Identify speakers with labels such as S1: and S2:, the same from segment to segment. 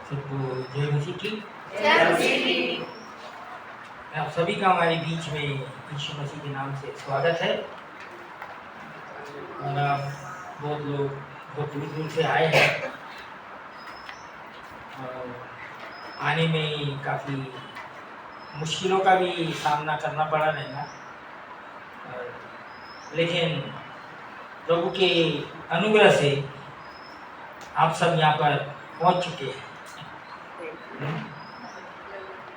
S1: सबको जय मसीह की।
S2: जय मसीह की।
S1: आप सभी का हमारे बीच में यीशु मसीह के नाम से स्वागत है। और आप बहुत लोग बहुत दूर दूर से आए हैं और आने में काफ़ी मुश्किलों का भी सामना करना पड़ा रहना, लेकिन प्रभु के अनुग्रह से आप सब यहाँ पर पहुँच चुके हैं।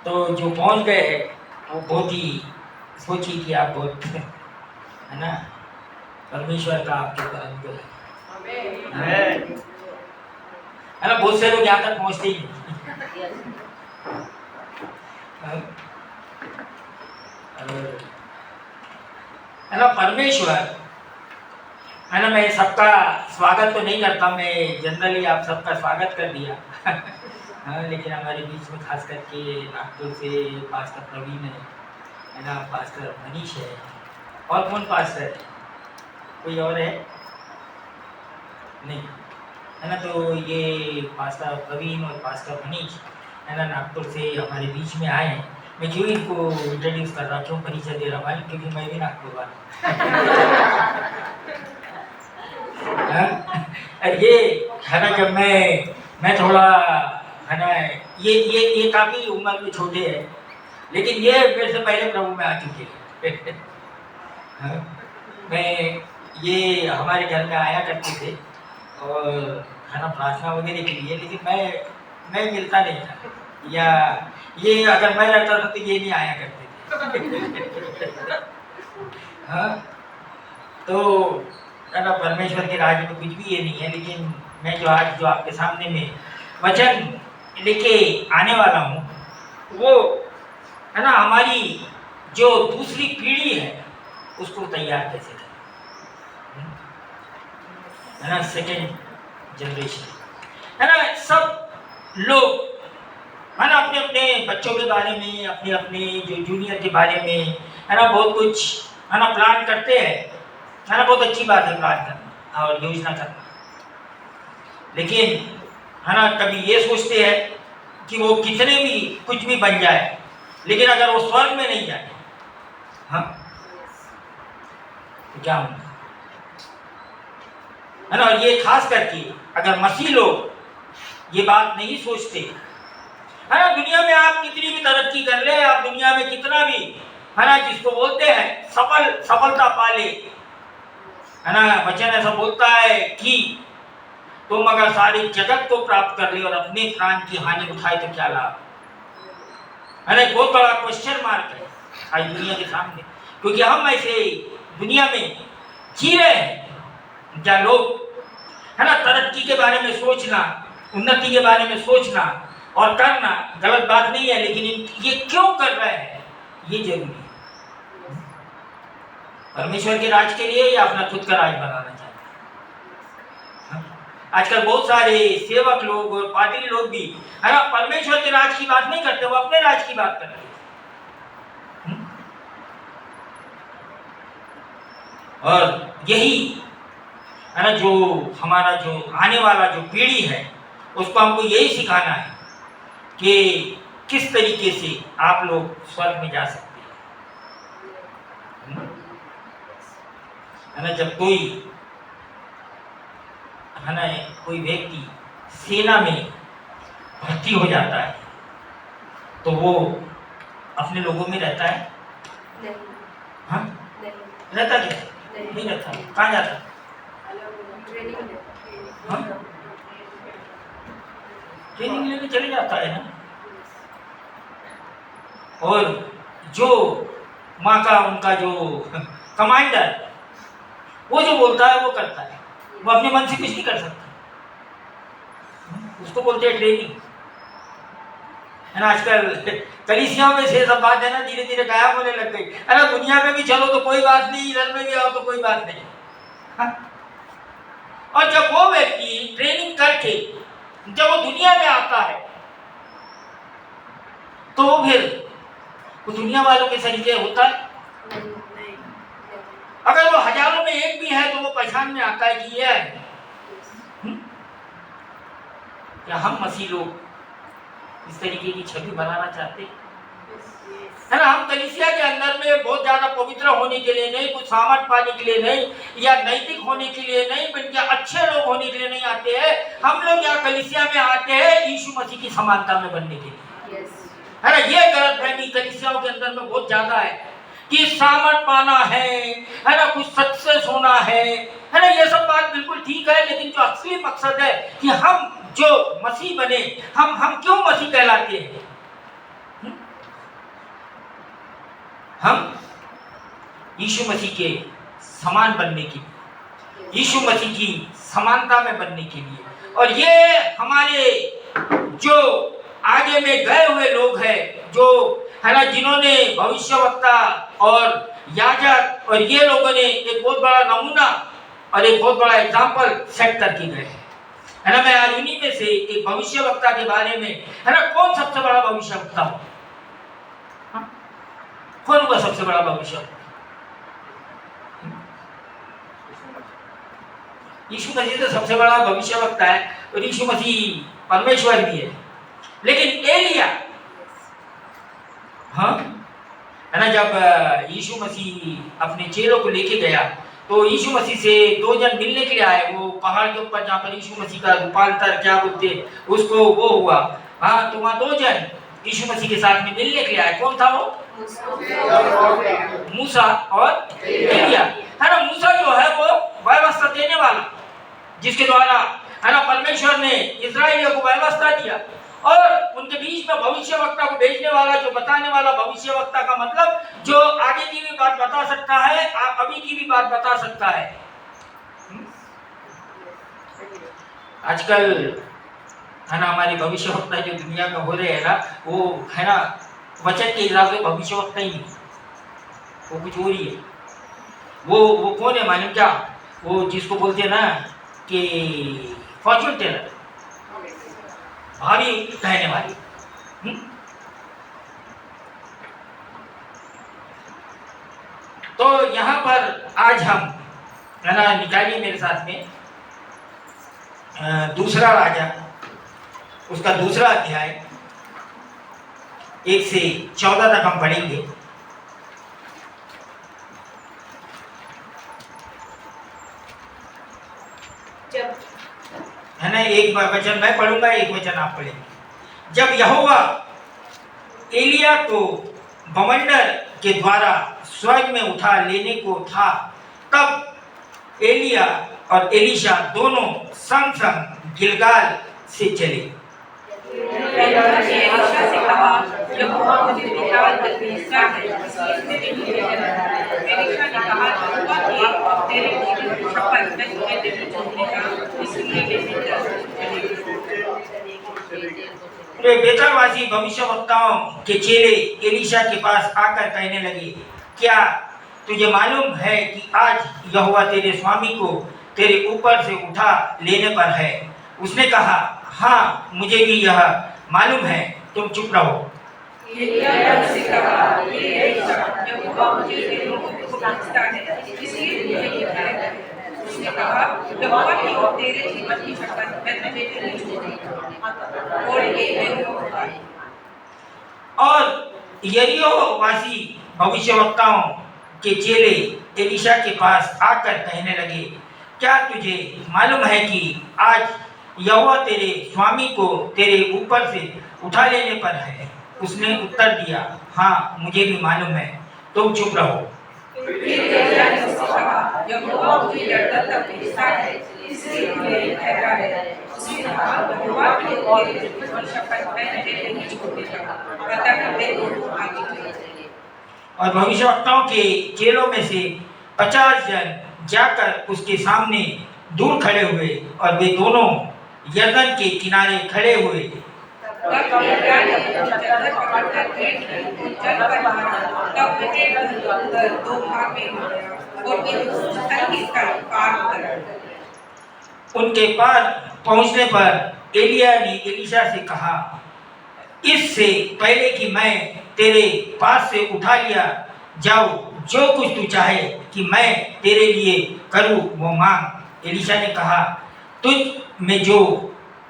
S1: तो जो पहुँच गए हैं वो बहुत ही सोची कि आप बहुत है ना, परमेश्वर का आपके ऊपर अनुग्रह है ना। बहुत से लोग यहाँ तक पहुँचते ही नहीं है ना। परमेश्वर है ना, मैं सबका स्वागत तो नहीं करता, मैं जनरली आप सबका स्वागत कर दिया हाँ, लेकिन हमारे बीच में खास करके नागपुर से पास्टर प्रवीण है ना, पास्टर मनीष है, और कौन पास्टर है, कोई और है नहीं है ना। तो ये पास्टर प्रवीण और पास्टर मनीष है ना, नागपुर से हमारे बीच में आए हैं। मैं क्यों इनको इंट्रोड्यूस कर रहा, क्यों परिचय दे रहा हूँ, क्योंकि मैं भी नागपुर वाला ये है ना, जब मैं थोड़ा है ना, ये काफ़ी उम्र में छोटे हैं, लेकिन ये मेरे से पहले प्रभु में आ चुके हैं मैं ये हमारे घर में आया करते थे और है ना, प्रार्थना वगैरह के लिए, लेकिन मैं मिलता नहीं था, या ये अगर मैं रहता था तो ये नहीं आया करते थे हाँ, तो है ना, परमेश्वर के राज्य में कुछ भी ये नहीं है। लेकिन मैं जो आज जो आपके सामने में वचन लेके आने वाला हूँ, वो है ना, हमारी जो दूसरी पीढ़ी है उसको तैयार कैसे करें, है ना, सेकेंड जनरेशन है ना। सब लोग है ना अपने अपने बच्चों के बारे में, अपने अपने जो जूनियर के बारे में है ना, बहुत कुछ है ना प्लान करते हैं, है ना। बहुत अच्छी बात है प्लान करना और योजना करना, लेकिन है ना, कभी ये सोचते हैं कि वो कितने भी कुछ भी बन जाए, लेकिन अगर वो स्वर्ग में नहीं जाए हाँ तो क्या होगा, है ना। और ये खास करके अगर मसीह लोग ये बात नहीं सोचते, है ना, दुनिया में आप कितनी भी तरक्की कर ले, आप दुनिया में कितना भी है ना, जिसको बोलते हैं सफलता पा ले, है ना, वचन ऐसा बोलता है कि तुम अगर सारे जगत को प्राप्त कर ले और अपने प्राण की हानि उठाए तो क्या लाभ, है ना। बहुत बड़ा क्वेश्चन मार्क है आज दुनिया के सामने, क्योंकि हम ऐसे दुनिया में जी रहे हैं जहाँ लोग है ना, तरक्की के बारे में सोचना, उन्नति के बारे में सोचना और करना गलत बात नहीं है, लेकिन ये क्यों कर रहे हैं ये जरूरी है। परमेश्वर के राज के लिए या अपना खुद का राज बनाना चाहते हैं। आजकल बहुत सारे सेवक लोग और पादरी लोग भी है ना, परमेश्वर के राज की बात नहीं करते, वो अपने राज की बात करते हैं। और यही है ना, जो हमारा जो आने वाला जो पीढ़ी है उसको हमको यही सिखाना है कि किस तरीके से आप लोग स्वर्ग में जा सकते हैं, है ना। जब कोई है ना, कोई व्यक्ति सेना में भर्ती हो जाता है तो वो अपने लोगों में रहता है
S2: नहीं,
S1: हाँ
S2: नहीं,
S1: रहता क्या नहीं रहता, कहाँ जाता है हाँ? ट्रेनिंग लेने चले जाता है ना। और जो माँ का उनका जो कमांडर वो जो बोलता है वो करता है, वो अपने मन से कुछ नहीं कर सकता, उसको बोलते हैं ट्रेनिंग, है ना। आजकल कलीसियाओं में से सब बात है ना, धीरे धीरे गायब होने लग गई, अरे दुनिया में भी चलो तो कोई बात नहीं, इधर में भी आओ तो कोई बात नहीं हाँ? और जब वो व्यक्ति ट्रेनिंग करके जब वो दुनिया में आता है तो वो फिर वो दुनिया वालों के सरीके होता है। अगर वो हजारों में एक भी है तो वो पहचान में आता है कि ये है। क्या हम मसीह लोग इस तरीके की छवि बनाना चाहते हैं, है ना। हम कलीसिया के अंदर में बहुत ज्यादा पवित्र होने के लिए नहीं, कुछ सामर्थ पाने के लिए नहीं, या नैतिक होने के लिए नहीं, बल्कि अच्छे लोग होने के लिए नहीं आते हैं। हम लोग यहाँ कलीसिया में आते हैं यीशु मसीह की समानता में बनने के लिए, है ना। ये गलतफहमी कलीसियाओं के अंदर में बहुत ज्यादा है कि सामर्थ पाना है ना, कुछ सक्सेस होना है ना। ये सब बात बिल्कुल ठीक है, लेकिन जो असली मकसद है कि हम जो मसीह बने, हम क्यों मसीह कहलाते हैं? हम यीशु मसीह के समान बनने के लिए, यीशु मसीह की समानता में बनने के लिए। और ये हमारे जो आगे में गए हुए लोग हैं, जो है ना, जिन्होंने भविष्यवक्ता और याजक और ये लोगों ने एक बहुत बड़ा नमूना और एक बहुत बड़ा एग्जाम्पल सेट करके गए हैं, है ना। मैं आज उन्हीं में से एक भविष्यवक्ता के बारे में, है ना, कौन सबसे बड़ा भविष्यवक्ता हो? कौन होगा सबसे बड़ा भविष्यवक्ता? यीशु मसीह तो सबसे बड़ा भविष्यवक्ता है, और यीशु मसीह परमेश्वर भी है। लेकिन एलिया, हाँ, है ना, जब यीशु मसीह अपने चेलों को लेके गया तो यीशु मसीह से दो जन मिलने के लिए आए। वो पहाड़ के ऊपर जहाँ पर यीशु मसीह का रूपांतर क्या बोलते उसको वो हुआ, हाँ, तो वहाँ दो जन यीशु मसीह के साथ में मिलने के लिए आए। कौन था वो? मूसा और एलिया, है ना। मूसा जो है वो व्यवस्था देने वाला, जिसके द्वारा, है ना, परमेश्वर ने इस्राएलियों को व्यवस्था दिया, और उनके बीच में भविष्यवक्ता को भेजने वाला, जो बताने वाला। भविष्यवक्ता का मतलब जो आगे की भी बात बता सकता है, अभी की भी बात बता सकता है। आजकल, है ना, हमारे भविष्यवक्ता जो दुनिया में हो रहे हैं ना, वो, है ना, वचन के हिसाब से भविष्यवक्ता ही नहीं, वो कुछ हो रही है। वो कौन है मालूम क्या? वो जिसको बोलते हैं ना कि फॉर्चून टेलर, भावी कहने वाली। तो यहाँ पर आज हम, है ना, निकालिए मेरे साथ में दूसरा राजा, उसका दूसरा अध्याय 1 से 14 तक हम पढ़ेंगे। है ना, एक वचन मैं पढ़ूंगा, एक वचन आप पढ़ेंगे। जब यहोवा एलिया को बवंडर के द्वारा स्वर्ग में उठा लेने को था, तब एलिया और एलीशा दोनों संग संग गिलगाल से चले। बेथलवासी भविष्यवक्ताओं के चेले एलीशा के पास आकर कहने लगे, क्या तुझे मालूम है कि आज यहोवा तेरे स्वामी को तेरे ऊपर से उठा लेने पर है? उसने कहा, हाँ, मुझे भी यह मालूम है, तुम चुप रहो। और यरीहोवासी भविष्यवक्ताओं के चेले एलीशा के पास आकर कहने लगे, क्या तुझे मालूम है कि आज यहोवा तेरे स्वामी को तेरे ऊपर से उठा लेने पर है? उसने उत्तर दिया, हाँ, मुझे भी मालूम है, तुम चुप रहो। और भविष्यवक्ताओं के चेलों में से 50 जन जाकर उसके सामने दूर खड़े हुए, और वे दोनों यरदन के किनारे खड़े हुए। उनके पार पहुंचने पर एलिया ने एलीशा से कहा, इससे पहले कि मैं तेरे पास से उठा लिया जाऊं, जो कुछ तू चाहे कि मैं तेरे लिए करूं वो मांग। एलीशा ने कहा, तुझ में जो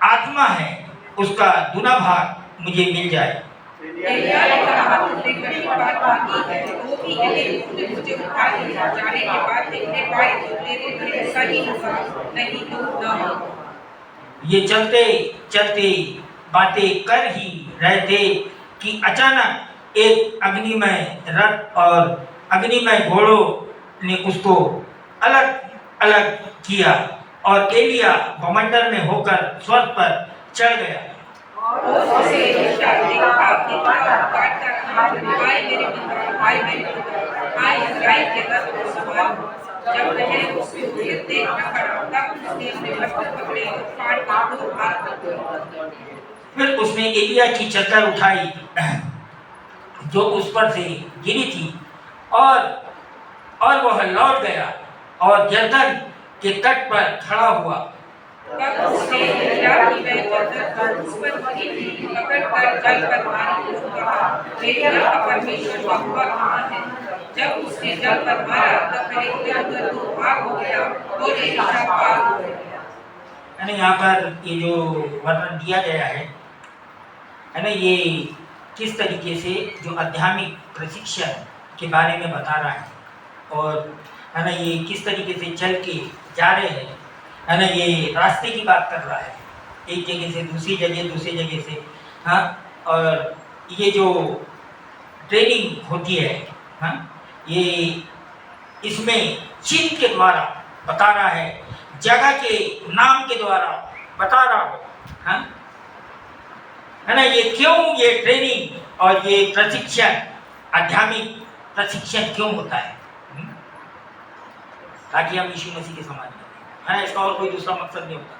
S1: आत्मा है उसका दुना भाग मुझे मिल जाए।
S2: एलिय्याह ने कहा, तुमने कड़ी बात मांगी है, वो भी यदि तूने मुझे उठा लिया जाने के बाद देखने पाए तो तेरे लिए सही होगा, नहीं तो न हो।
S1: ये चलते चलते बातें कर ही रहे थे कि अचानक एक अग्निमय रथ और अग्निमय घोड़ों ने उसको अलग अलग किया और एलिया बमंडल में होकर स्वर्ग पर चढ़ गया।
S2: और उसे एलीशा ने कहा कि काटता कहा, हाय मेरे पिता, हाय मेरे पिता, हाय इस्राएल के रथ को संभालो। जब वह उसको गिरते न खड़ा, तब उसने अपने वस्त्र पकड़े और फाड़ कर दो भाग कर दिए।
S1: फिर उसने एलिया की चद्दर उठाई जो उस पर से गिरी थी और वह लौट गया और यरदन के तट पर खड़ा हुआ।
S2: तब उसने एलिया की वह चद्दर उस पर गिरी थी पकड़कर जल पर मारी और कहा, एलिया का परमेश्वर यहोवा कहाँ है? जब उसने जल पर मारा तब वह इधर-उधर तो भाग हो गया और एलीशा पार हो गया।
S1: यानी यहाँ पर ये जो वर्णन दिया गया है ना, ये किस तरीके से जो आध्यात्मिक प्रशिक्षण के बारे में बता रहा है और है ना, ये किस तरीके से चल के जा रहे हैं, है ना, ये रास्ते की बात कर रहा है, एक जगह से दूसरी जगह से। हाँ, और ये जो ट्रेनिंग होती है, हाँ, ये इसमें चिन्ह के द्वारा बता रहा है, जगह के नाम के द्वारा बता रहा हो, हाँ, है ना, ये क्यों ये ट्रेनिंग और ये प्रशिक्षण, आध्यात्मिक प्रशिक्षण क्यों होता है? ताकि हम यीशु मसीह के समान बने, है ना, इसका और कोई दूसरा मकसद नहीं होता,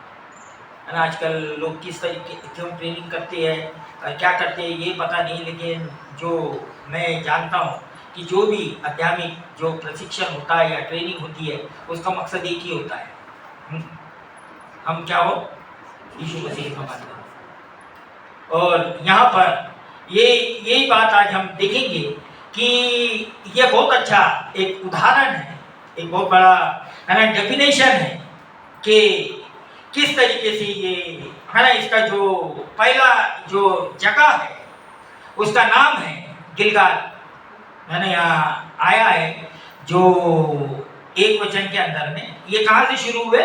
S1: है ना। आजकल लोग किस तरीके क्यों ट्रेनिंग करते हैं, क्या करते हैं ये पता नहीं, लेकिन जो मैं जानता हूँ कि जो भी आध्यात्मिक जो प्रशिक्षण होता है या ट्रेनिंग होती है, उसका मकसद एक ही होता है, हम क्या हो, यीशु मसीह के समान बने। और यहाँ पर यही बात आज हम देखेंगे कि यह बहुत अच्छा एक उदाहरण है, एक बहुत बड़ा, है ना, डेफिनेशन है कि किस तरीके से ये, है ना, इसका जो पहला जो जगह है उसका नाम है गिलगाल, है ना, यहाँ आया है जो एक वचन के अंदर में। ये कहाँ से शुरू हुए,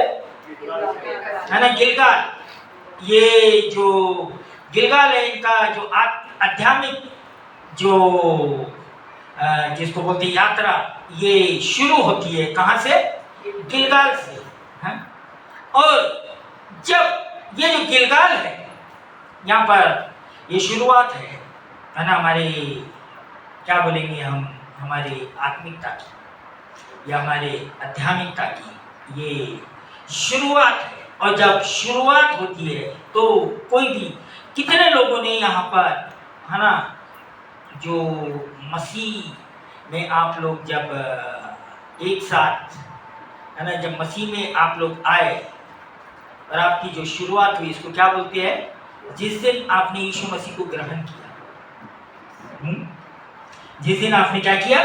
S1: है ना, गिलगाल। ये जो गिलगाल है, इनका जो आध्यात्मिक जो जिसको बोलते हैं यात्रा, ये शुरू होती है कहाँ से, गिलगाल से, है? और जब ये जो गिलगाल है, यहाँ पर ये शुरुआत है ना, हमारे क्या बोलेंगे हम, हमारे आत्मिकता की या हमारे आध्यात्मिकता की ये शुरुआत है। और जब शुरुआत होती है तो कोई भी, कितने लोगों ने यहाँ पर, है ना, जो मसीह में आप लोग जब एक साथ, है ना, जब मसीह में आप लोग आए और आपकी जो शुरुआत हुई, इसको क्या बोलते हैं, जिस दिन आपने यीशु मसीह को ग्रहण किया, जिस दिन आपने क्या किया,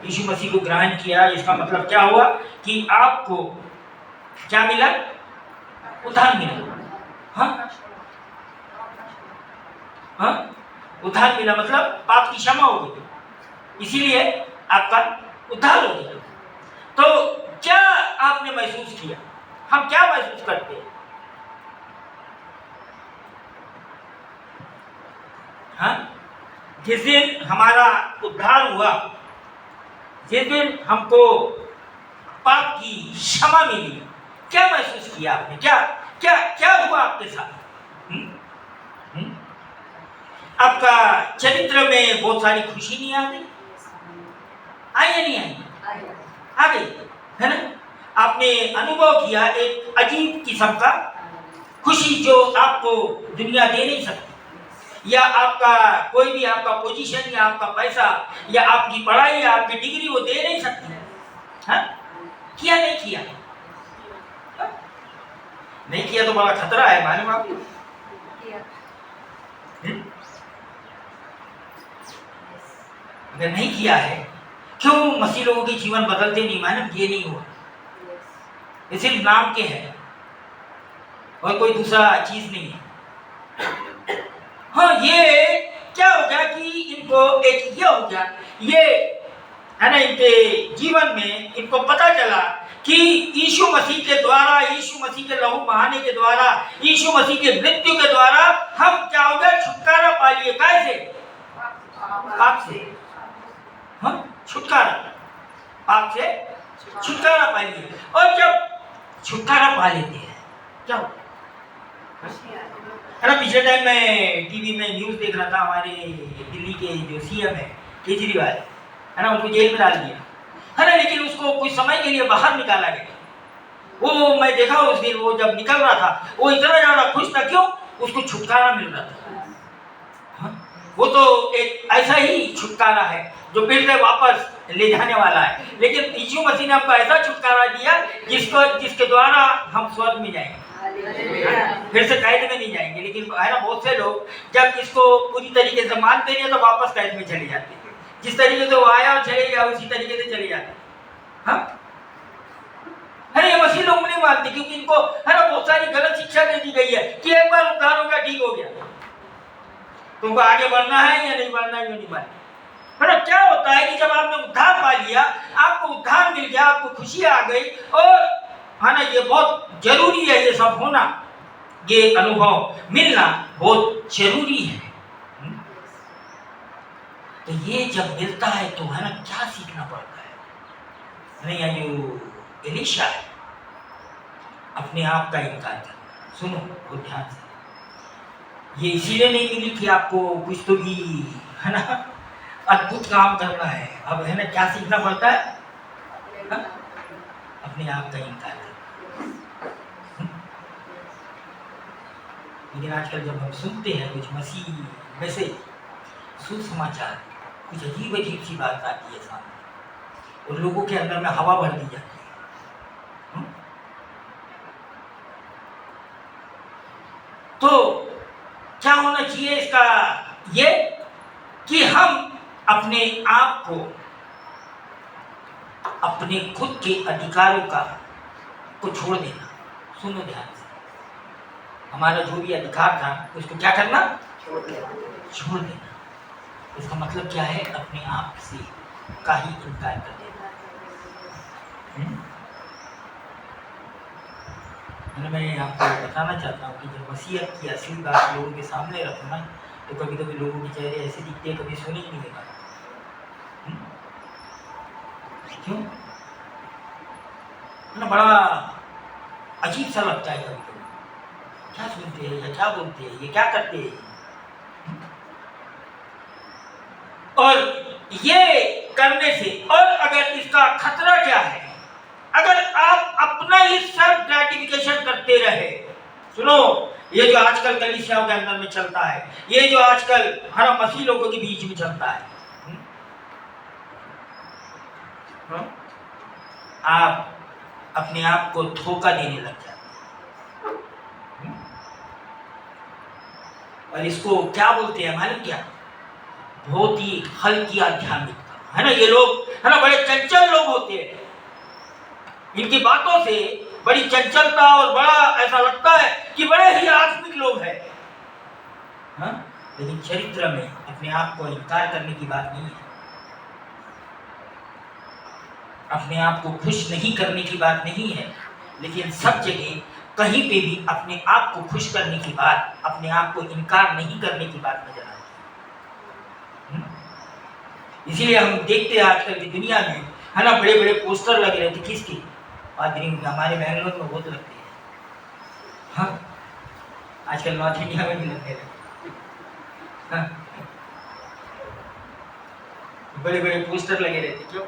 S1: यीशु मसीह को ग्रहण किया, इसका मतलब क्या हुआ कि आपको क्या मिला, उद्धार मिला। हाँ, हाँ, उद्धार मिला मतलब पाप की क्षमा हो गई, इसीलिए आपका उद्धार हो गया। तो क्या आपने महसूस किया, हम क्या महसूस करते हैं, हाँ, जिस दिन हमारा उद्धार हुआ, जिस दिन हमको पाप की क्षमा मिली, क्या महसूस किया आपने, क्या क्या क्या हुआ आपके साथ? आपका चरित्र में बहुत सारी खुशी नहीं आ गई, आई या नहीं आई? आ गई, है ना। आपने अनुभव किया एक अजीब किस्म का खुशी जो आपको दुनिया दे नहीं सकती, या आपका कोई भी आपका पोजीशन या आपका पैसा या आपकी पढ़ाई या आपकी डिग्री वो दे नहीं सकती, हाँ? किया नहीं किया, नहीं किया तो बड़ा खतरा है, मालूम आपको? अगर नहीं किया है, क्यों मसीह लोगों के जीवन बदलते नहीं, मालूम? ये नहीं हुआ, ये सिर्फ नाम के है और कोई दूसरा चीज नहीं है। हाँ, ये क्या हो गया कि इनको एक ये हो गया, ये है ना, इनके जीवन में इनको पता चला कि यीशु मसीह के द्वारा, यीशु मसीह के लहू बहाने के द्वारा, यीशु मसीह के मृत्यु के द्वारा हम क्या हो गया, छुटकारा पा लिए। कैसे? पाप से। हाँ, छुटकारा, पाप से छुटकारा पा लिए। और जब छुटकारा पा लेते हैं क्या होता है ना, पिछले टाइम में टीवी में न्यूज़ देख रहा था, हमारे दिल्ली के जो सीएम है केजरीवाल, है ना, उनको जेल में डाल दिया, है ना, लेकिन उसको कुछ समय के लिए बाहर निकाला गया। वो मैं देखा उस दिन, वो जब निकल रहा था वो इतना ज़्यादा खुश था। क्यों? उसको छुटकारा मिल रहा था। हाँ? वो तो एक ऐसा ही छुटकारा है जो फिर से वापस ले जाने वाला है। लेकिन यीशु मसीह ने हमको ऐसा छुटकारा दिया जिसके द्वारा हम स्वर्ग में जाएंगे, फिर से कैद में नहीं जाएंगे। लेकिन है ना, बहुत से लोग जब इसको पूरी तरीके से मानते नहीं तो वापस कैद में चले जाते हैं। जिस तरीके से वो आया और चले गया उसी तरीके से चले जाते। हाँ, है ये मसीह लोग नहीं मानते, क्योंकि इनको है ना बहुत सारी गलत शिक्षा दे दी गई है कि एक बार उद्धार हो गया, ठीक हो गया, तुमको आगे बढ़ना है या नहीं बढ़ना है, नहीं बढ़ना है ना। क्या होता है कि जब आपने उद्धार पा लिया, आपको उद्धार मिल गया, आपको खुशी आ गई, और है ना, ये बहुत जरूरी है, ये सब होना, ये अनुभव मिलना बहुत जरूरी है। तो ये जब मिलता है तो है ना, क्या सीखना पड़ता है नहीं, या जो एलीशा है, अपने आप का इनकार करना। सुनो बहुत ध्यान से, ये इसीलिए नहीं मिली कि आपको कुछ तो भी है ना अद्भुत काम करना है। अब है ना, क्या सीखना पड़ता है? हा? अपने आप का इनकार करना। लेकिन आजकल जब हम सुनते हैं कुछ मसीह मैसेज, सुसमाचार, कुछ अजीब अजीब सी बात आती है सामने और लोगों के अंदर में हवा भर दी जाती है। तो क्या होना चाहिए इसका, ये कि हम अपने आप को, अपने खुद के अधिकारों को छोड़ देना। सुनो ध्यान से, हमारा जो भी अधिकार था उसको क्या करना, छोड़ देना। इसका मतलब क्या है? अपने आप से का ही इनकार कर देना। मैं आपको बताना चाहता हूँ कि जब वसीयत की असली बात लोगों के सामने रखो ना, तो कभी कभी लोगों के चेहरे ऐसे दिखते हैं, कभी सुनी नहीं देगा। क्यों? ना बड़ा अजीब सा लगता है कभी कभी, क्या सुनते हैं या क्या बोलते हैं, ये क्या करते हैं। और ये करने से, और अगर इसका खतरा क्या है, अगर आप अपना ही सेल्फ ग्रेटिफिकेशन करते रहे। सुनो, ये जो आजकल कलीसियाओं के अंदर में चलता है, ये जो आजकल हर मसीह लोगों के बीच में चलता है, आप अपने आप को धोखा देने लग जाते हैं। और इसको क्या बोलते हैं मालूम क्या? बहुत ही हल्की आध्यात्मिकता, है ना। ये लोग है ना बड़े चंचल लोग होते हैं, इनकी बातों से बड़ी चंचलता और बड़ा ऐसा लगता है कि बड़े ही आत्मिक लोग हैं। हाँ? लेकिन चरित्र में अपने आप को इनकार करने की बात नहीं है, अपने आप को खुश नहीं करने की बात नहीं है। लेकिन सब जगह कहीं पे भी अपने आप को खुश करने की बात, अपने आप को इनकार नहीं करने की बात नजर आती है। इसीलिए हम देखते हैं आजकल की दुनिया में है ना, बड़े बड़े पोस्टर लगे रहते, किसकी? पादरी, हमारे बैंगलोर में बहुत लगते हैं। हाँ, आजकल नॉर्थ इंडिया में भी लगते हैं। हाँ, बड़े बड़े पोस्टर लगे रहते, क्यों?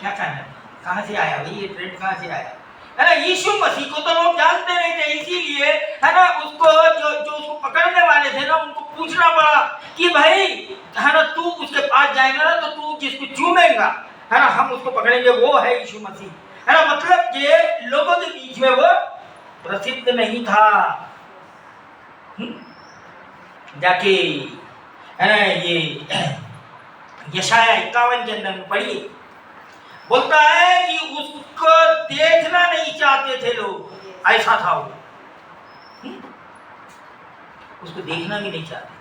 S1: क्या कहना है? कहाँ से आया भाई ये ट्रेंड, कहाँ से आया? है ना, यीशु मसीह को तो लोग जानते नहीं थे, इसीलिए है ना उसको जो उसको पकड़ने वाले थे ना, उनको पूछना पड़ा कि भाई है ना, तू उसके पास जाएगा ना तो तू जिसको चूमेगा है ना, हम उसको पकड़ेंगे, वो है यीशु मसीह। है ना, मतलब ये लोगों के बीच में वो प्रसिद्ध नहीं था। जाके है ना, ये यशाया 51 के अंदर में पढ़िए, बोलता है कि उसको देखना नहीं चाहते थे लोग, ऐसा था वो। उसको देखना भी नहीं चाहते।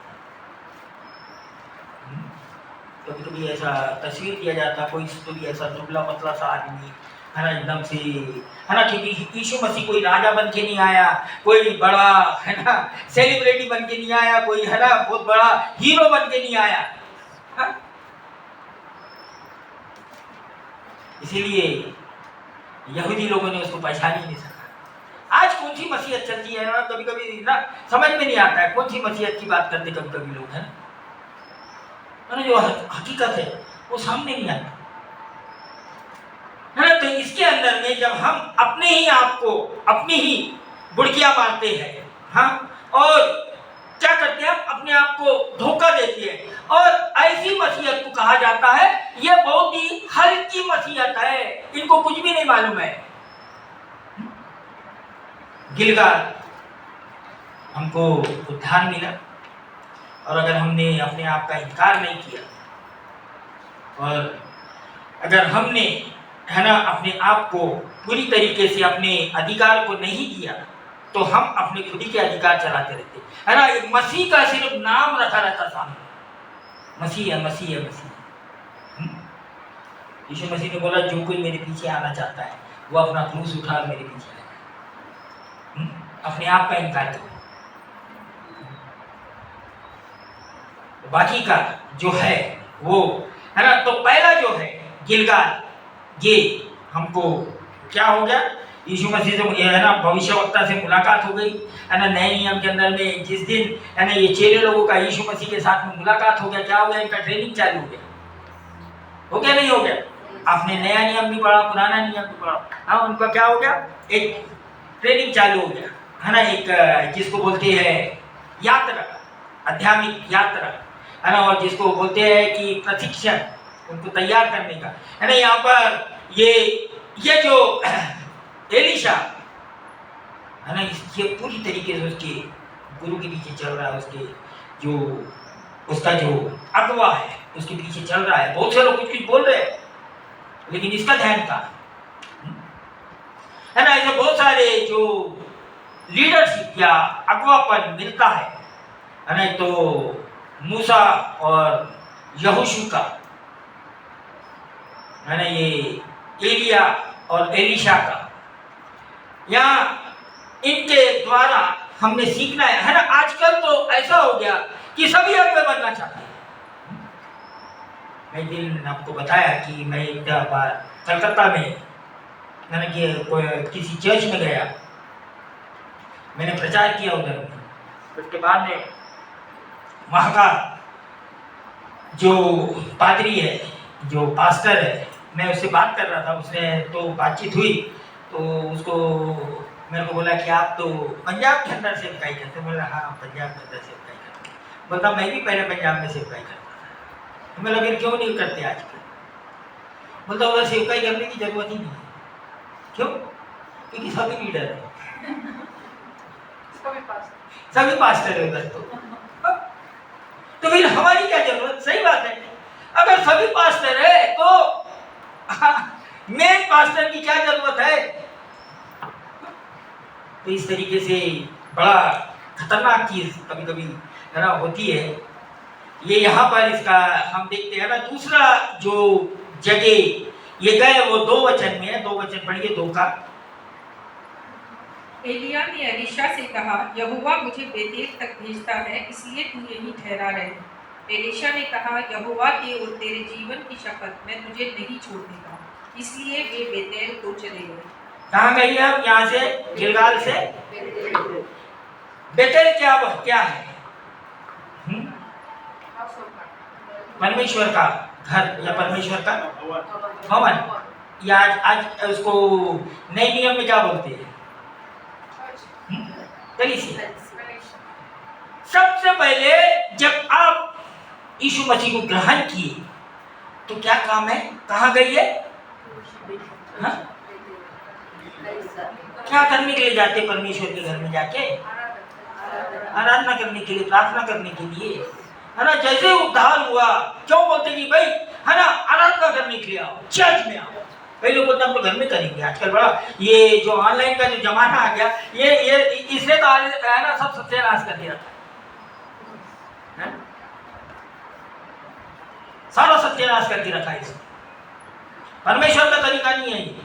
S1: कभी कभी ऐसा तस्वीर दिया जाता, कोई तो भी ऐसा दुबला पतला सा आदमी है ना, एकदम से है ना, क्योंकि यीशु मसीह कोई राजा बन के नहीं आया, कोई बड़ा है ना सेलिब्रिटी बन के नहीं आया, कोई है ना बहुत बड़ा हीरो बन के नहीं आया। हाँ? इसीलिए यहूदी लोगों ने उसको पहचान ही नहीं सका। आज कौन सी मसीहत चलती है ना, कभी कभी ना समझ में नहीं आता है कौन सी मसीहत की बात करते कभी कभी लोग, है ना, जो हकीकत है वो सामने नहीं आता है ना। तो इसके अंदर में जब हम अपने ही आप को अपनी ही बुड़कियां मारते हैं, हाँ, और क्या करते हैं, अपने आप को धोखा देते हैं, और ऐसी मसीहत को कहा जाता है ये बहुत ही हल्की मसीहत है, इनको कुछ भी नहीं मालूम है। गिलगाल हमको उद्धार मिला, और अगर हमने अपने आप का इनकार नहीं किया, और अगर हमने है ना अपने आप को पूरी तरीके से अपने अधिकार को नहीं दिया, तो हम अपने खुद ही के अधिकार चलाते रहते है ना। एक मसीह का सिर्फ नाम रखा रहता सामने, मसीह है, मसीह है, मसीह। यीशु मसीह ने बोला जो कोई मेरे पीछे आना चाहता है वो अपना क्रूस उठा मेरे पीछे आए, अपने आप का इनकार करो। बाकी का जो है वो है ना, तो पहला जो है गिलगाल, ये हमको क्या हो गया, यीशु मसीह से है ना भविष्यवक्ता से मुलाकात हो गई है ना। नए नियम के अंदर में जिस दिन है ना ये चेले लोगों का यीशु मसीह के साथ में मुलाकात हो गया, क्या हो गया, इनका ट्रेनिंग चालू हो गया नहीं हो गया। आपने नया नियम भी पढ़ा, पुराना नियम भी पढ़ा, हाँ, उनका क्या हो गया, एक ट्रेनिंग चालू हो गया है ना, एक जिसको बोलते हैं यात्रा, आध्यात्मिक यात्रा है ना, और जिसको बोलते हैं कि प्रशिक्षण, उनको तैयार करने का है ना। यहाँ पर ये जो एलिशा है ना, ये पूरी तरीके से उसके गुरु के पीछे चल रहा है, उसका जो अगवा है उसके पीछे चल रहा है। बहुत से लोग कुछ बोल रहे हैं, लेकिन इसका ध्यान कहाँ है ना। ऐसे बहुत सारे जो लीडरशिप या अगवापन मिलता है ना, तो मूसा और यहोशू का है ना, ये एलिया और एलिशा का, यहाँ इनके द्वारा हमने सीखना है ना। आजकल तो ऐसा हो गया कि सभी अगुवे बनना चाहते हैं। मैं दिन आपको बताया कि मैं एक बार कलकत्ता में मैंने किसी चर्च में गया, मैंने प्रचार किया उधर में। उसके बाद में वहाँ का जो पादरी है, जो पास्टर है, मैं उससे बात कर रहा था, उसने तो बातचीत हुई, तो उसको मेरे को बोला कि आप तो पंजाब के अंदर सेवकाई करते। बोला हाँ, पंजाब के अंदर सेवकाई करते। बोलता मैं भी पहले पंजाब में सेवकाई करता था। तो मैं फिर क्यों नहीं करते आजकल? बोलता उधर सेवकाई करने की जरूरत ही नहीं है। क्यों? क्योंकि सभी लीडर है, सभी पास्टर है उधर। तो फिर हमारी क्या जरूरत? सही बात है, अगर सभी पास्टर है तो मेन पास्टर की क्या जरूरत है? तो इस तरीके से बड़ा खतरनाक चीज कभी कभी है ना होती है। ये यहाँ पर इसका हम देखते हैं ना। दूसरा जो जगह ये गए वो 2 वचन में है, 2 वचन पढ़िए, 2 का।
S2: एलिया ने एलीशा से कहा, यहोवा मुझे बेतेल तक भेजता है, इसलिए तू यहीं ठहरा रहे। एलीशा ने कहा, यहोवा की और तेरे जीवन की शपथ, मैं तुझे नहीं छोड़ूंगा। इसलिए वे बेतेल को चले गए।
S1: कहाँ गई अब? यहाँ से गिलगाल से बेतेल क्या है? परमेश्वर का घर या परमेश्वर का भवन, या आज उसको नए नियम में क्या बोलते हैं? कलीसिया। सबसे पहले जब आप यीशु मसीह को ग्रहण किए तो क्या काम है? कहाँ गई है? हाँ? क्या करने के लिए जाते परमेश्वर के घर में? जाके आराधना करने के लिए, प्रार्थना करने के लिए, है ना। जैसे उद्धार हुआ क्यों बोलते कि भाई है ना आराधना करने के लिए आओ, चर्च में आओ। कई लोग बोलते हम तो घर में करेंगे। आजकल बड़ा ये जो ऑनलाइन का जो जमाना आ गया, ये इसने तो है ना सब सत्यानाश कर दिया। सारा सत्यानाश करके रखा है इसने। परमेश्वर का तरीका नहीं है ये।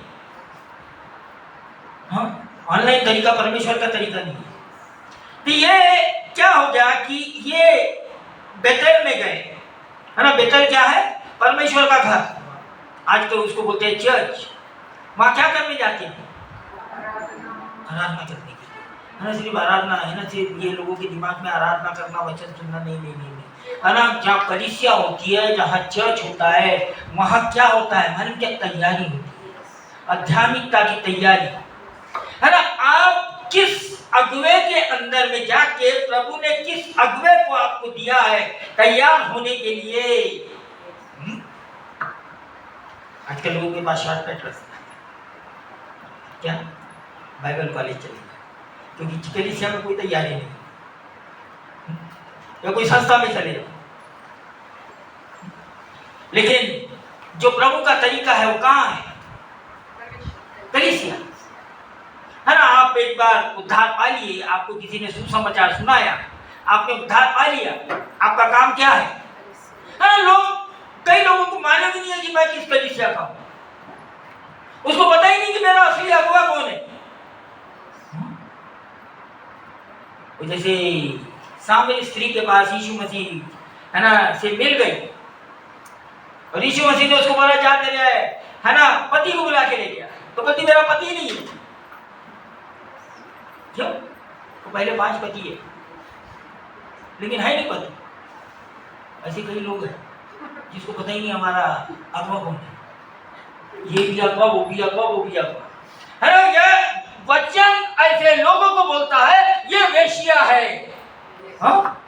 S1: हाँ, ऑनलाइन तरीका परमेश्वर का तरीका नहीं है। तो ये क्या हो गया कि ये बेतेल में गए, है ना। बेतेल क्या है? परमेश्वर का घर। आज तो उसको बोलते हैं चर्च। वहां क्या करने जाते हैं? आराधना करने के लिए, है ना। सिर्फ आराधना है ना, सिर्फ ये लोगों के दिमाग में आराधना करना, वचन सुनना, नहीं नहीं नहीं नहीं, है ना। जहाँ कलीसिया होती है, जहाँ चर्च होता है, वहाँ क्या होता है मालूम? क्या तैयारी होती है, आध्यात्मिकता की तैयारी, है ना। आप किस अगुवे के अंदर में जाके, प्रभु ने किस अगुवे को आपको दिया है तैयार होने के लिए। आजकल लोगों के पास शॉर्टकट रास्ता है, क्या? बाइबल कॉलेज चले जाए, क्योंकि कलीसिया में कोई तैयारी नहीं, या कोई संस्था में चले जाओ। लेकिन जो प्रभु का तरीका है वो कहाँ है? कलीसिया, है ना। आप एक बार उद्धार पा लिए, आपको किसी ने सुसमाचार सुनाया, आपने उद्धार पा लिया, आपका काम क्या है? हाँ, कई लोगों को मालूम ही नहीं है कि मैं किस कलीसिया का हूं। उसको पता ही नहीं कि मेरा असली अगुवा कौन है। जैसे सामने स्त्री के पास यीशु मसीह, है ना, से मिल गई, और यीशु मसीह ने उसको बोला जा तेरे, है ना, पति को बुला के ले गया। तो पति मेरा पति नहीं है। क्यों? तो पहले 5 पति है, लेकिन है नहीं पति। ऐसे कई लोग हैं जिसको पता ही नहीं हमारा अगुवा कौन है। ये भी अगुवा, वो भी अगुवा, वो भी अगुवा, है ना। ये वचन ऐसे लोगों को बोलता है ये वेश्या है। हाँ?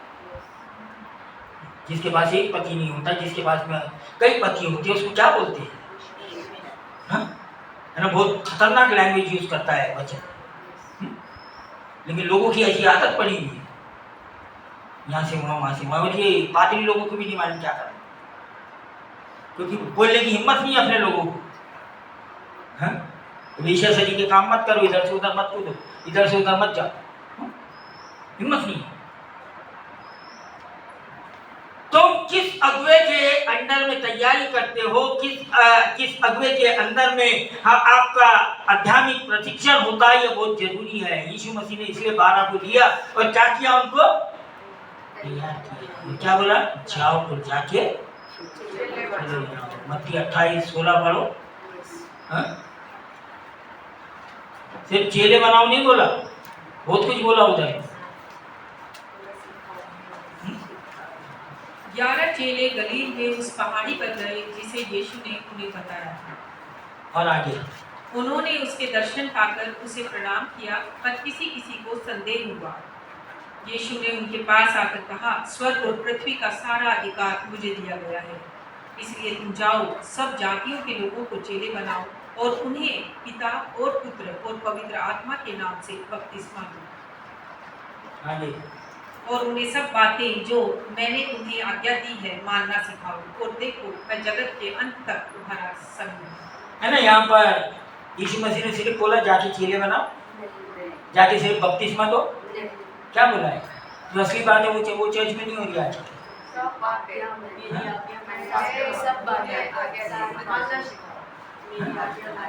S1: जिसके पास एक पति नहीं होता, जिसके पास में कई पति होते हैं, उसको क्या बोलते हैं? हाँ? है ना। बहुत खतरनाक लैंग्वेज यूज करता है वचन। लेकिन लोगों की ऐसी आदत पड़ी हुई है, यहाँ से वहाँ, वहाँ से वहाँ। और ये पादरी लोगों को भी नहीं मालूम क्या करना, क्योंकि बोलने की हिम्मत नहीं है अपने लोगों को। हाँ? वेश्या सजी के काम मत करो, इधर से उधर मत कूदो, इधर से उधर मत जाओ, हिम्मत नहीं। तुम किस अगुवे के अंडर में तैयारी करते हो, किस अगुवे के अंदर में आपका आध्यात्मिक प्रशिक्षण होता है, ये बहुत जरूरी है। यीशु मसीह ने इसलिए 12 को दिया और क्या किया? उनको तैयार किया। क्या बोला? जाओ और जाके मत्ती 28:16 पढ़ो। हाँ? सिर्फ चेले बनाओ नहीं बोला, बहुत कुछ बोला उधर।
S2: 11 चेले गलील में उस पहाड़ी पर गए जिसे यीशु ने उन्हें बताया।
S1: और आगे
S2: उन्होंने उसके दर्शन पाकर उसे प्रणाम किया, पर किसी किसी को संदेह हुआ। यीशु ने उनके पास आकर कहा, स्वर्ग और पृथ्वी का सारा अधिकार मुझे दिया गया है, इसलिए तुम जाओ, सब जातियों के लोगों को चेले बनाओ और उन्हें पिता और पुत्र और पवित्र आत्मा के नाम से बपतिस्मा दो।
S1: आगे
S2: और उन्हें सब बातें जो मैंने तुम्हें आज्ञा दी है मानना सिखाओ, और देखो मैं जगत के अंत तक तुम्हारा संग हूं।
S1: है ना। यहाँ पर यीशु मसीह ने सिर्फ बोला जाके चेले बनाओ, जाके सिर्फ बपतिस्मा दो। क्या बोला है? जो असली बात है वो चर्च में नहीं हो रही आज।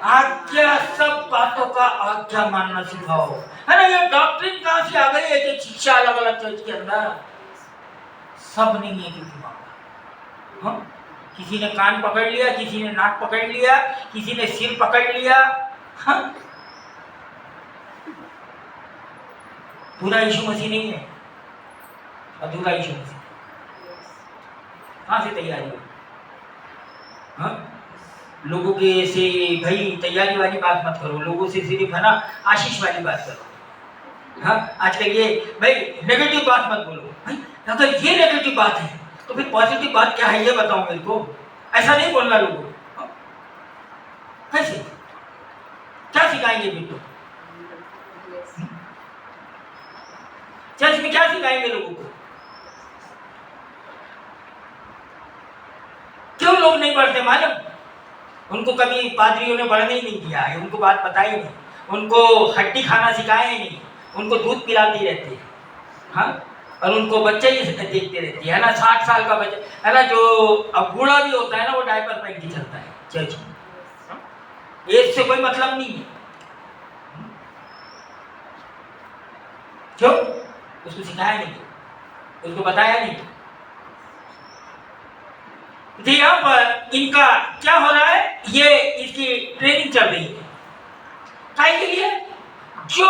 S1: आज्ञा, सब बातों का आज्ञा मानना सिखाओ, है ना। ये डॉक्ट्रिन कहाँ से आ गई है कि शिक्षा अलग अलग चर्च के अंदर? सब नहीं है किसी मामला। हाँ? किसी ने कान पकड़ लिया, किसी ने नाक पकड़ लिया, किसी ने सिर पकड़ लिया। हाँ? पूरा यीशु मसीह नहीं है, अधूरा यीशु मसीह। कहाँ से तैयारी हो? हाँ? लोगों के से भाई तैयारी वाली बात मत करो, लोगों से सिर्फ, है ना, आशीष वाली बात करो। हाँ? आजकल ये भाई नेगेटिव बात मत बोलो। भाई अगर ये नेगेटिव बात है तो फिर पॉजिटिव बात क्या है ये बताओ मेरे को। ऐसा नहीं बोलना लोगों को। कैसे? क्या सिखाएंगे फिर तो? चर्च में क्या सिखाएंगे लोगों को? क्यों लोग नहीं पढ़ते मालूम? उनको कभी पादरियों ने पढ़ने ही नहीं दिया है, उनको बात पता ही नहीं, उनको हड्डी खाना सिखाया ही नहीं, उनको दूध पिलाते रहते हैं। हाँ? और उनको बच्चे ही देखते रहते है ना, 60 साल का बच्चा है ना, जो अब बूढ़ा भी होता है ना, वो डायपर पहन के चलता है चर्च में। एज से कोई मतलब नहीं है। क्यों? उसको सिखाया नहीं, उसको बताया नहीं। तो यहाँ पर इनका क्या हो रहा है, ये इसकी ट्रेनिंग चल रही है। काय के लिए? जो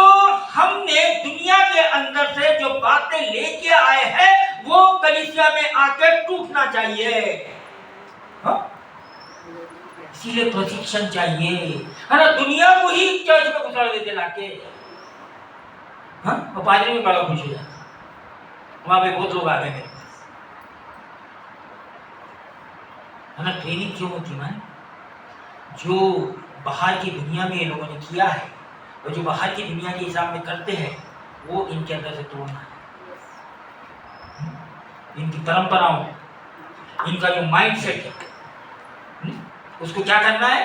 S1: हमने दुनिया के अंदर से जो बातें लेके आए हैं वो कलीसिया में आकर टूटना चाहिए। इसीलिए प्रशिक्षण चाहिए, है ना। दुनिया को ही चर्च में घुसा देते लाके, और पादरी में बड़ा खुश हो जाता। वहां पे बहुत लोग आ गए मेरे पास, है ना। ट्रेनिंग क्यों होती है? जो बाहर की दुनिया में ये लोगों ने किया है और जो बाहर की दुनिया के हिसाब में करते हैं वो इनके अंदर से तोड़ना है। इनकी परंपराओं, इनका जो माइंड सेट है, उसको क्या करना है?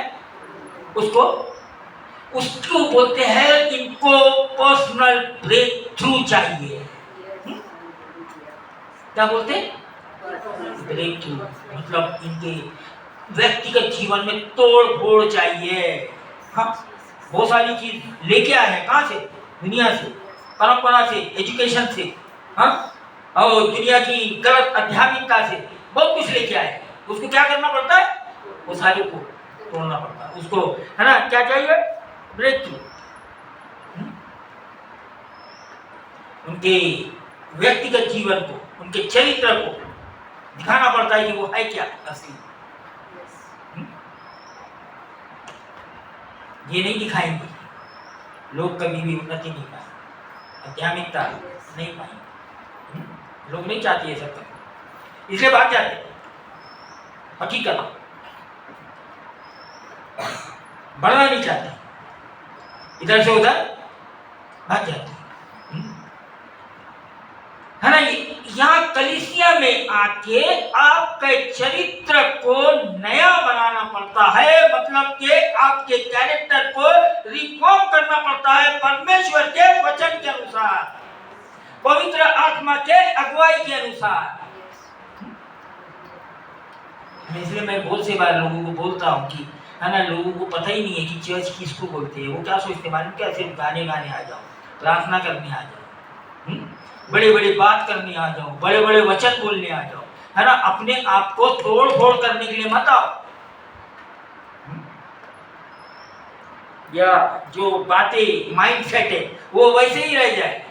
S1: उसको बोलते हैं, इनको पर्सनल ब्रेक थ्रू चाहिए। क्या बोलते हैं? ब्रेक थ्रू मतलब इनके व्यक्तिगत जीवन में तोड़ फोड़ चाहिए। हाँ, बहुत सारी चीज लेके आए हैं। कहाँ से? दुनिया से, परंपरा से, एजुकेशन से, हाँ, और दुनिया की गलत आध्यात्मिकता से बहुत कुछ लेके आए। उसको क्या करना पड़ता है? वो सारे को तोड़ना पड़ता है उसको, है ना। क्या चाहिए? Breakthrough. उनके व्यक्तिगत जीवन को, उनके चरित्र को दिखाना पड़ता है कि वो है क्या असली। ये नहीं दिखाएंगे लोग, कभी भी उन्नति नहीं पाएंगे, आध्यात्मिकता नहीं पाएंगे। लोग नहीं चाहते ये सब करना, इसलिए भाग जाते। हकीकत बढ़ना नहीं चाहते, इधर से उधर भाग जाते, है ना। यहाँ कलीसिया में आके आपके चरित्र को नया बनाना पड़ता है, मतलब कि आपके कैरेक्टर को रिफॉर्म करना पड़ता है परमेश्वर के वचन के अनुसार, पवित्र आत्मा के अगुवाई के अनुसार। इसलिए मैं बहुत से बार लोगों को बोलता हूँ कि, है ना, लोगों को पता ही नहीं है कि चर्च किसको बोलते हैं। वो क्या सोचते हैं, क्या सिर्फ गाने आ जाओ, प्रार्थना करने आ जाओ, बड़े बड़े बात करने आ जाओ, बड़े बड़े वचन बोलने आ जाओ, है ना। अपने आप को तोड़ फोड़ करने के लिए मत आओ, या जो बातें माइंड सेट है वो वैसे ही रह जाए।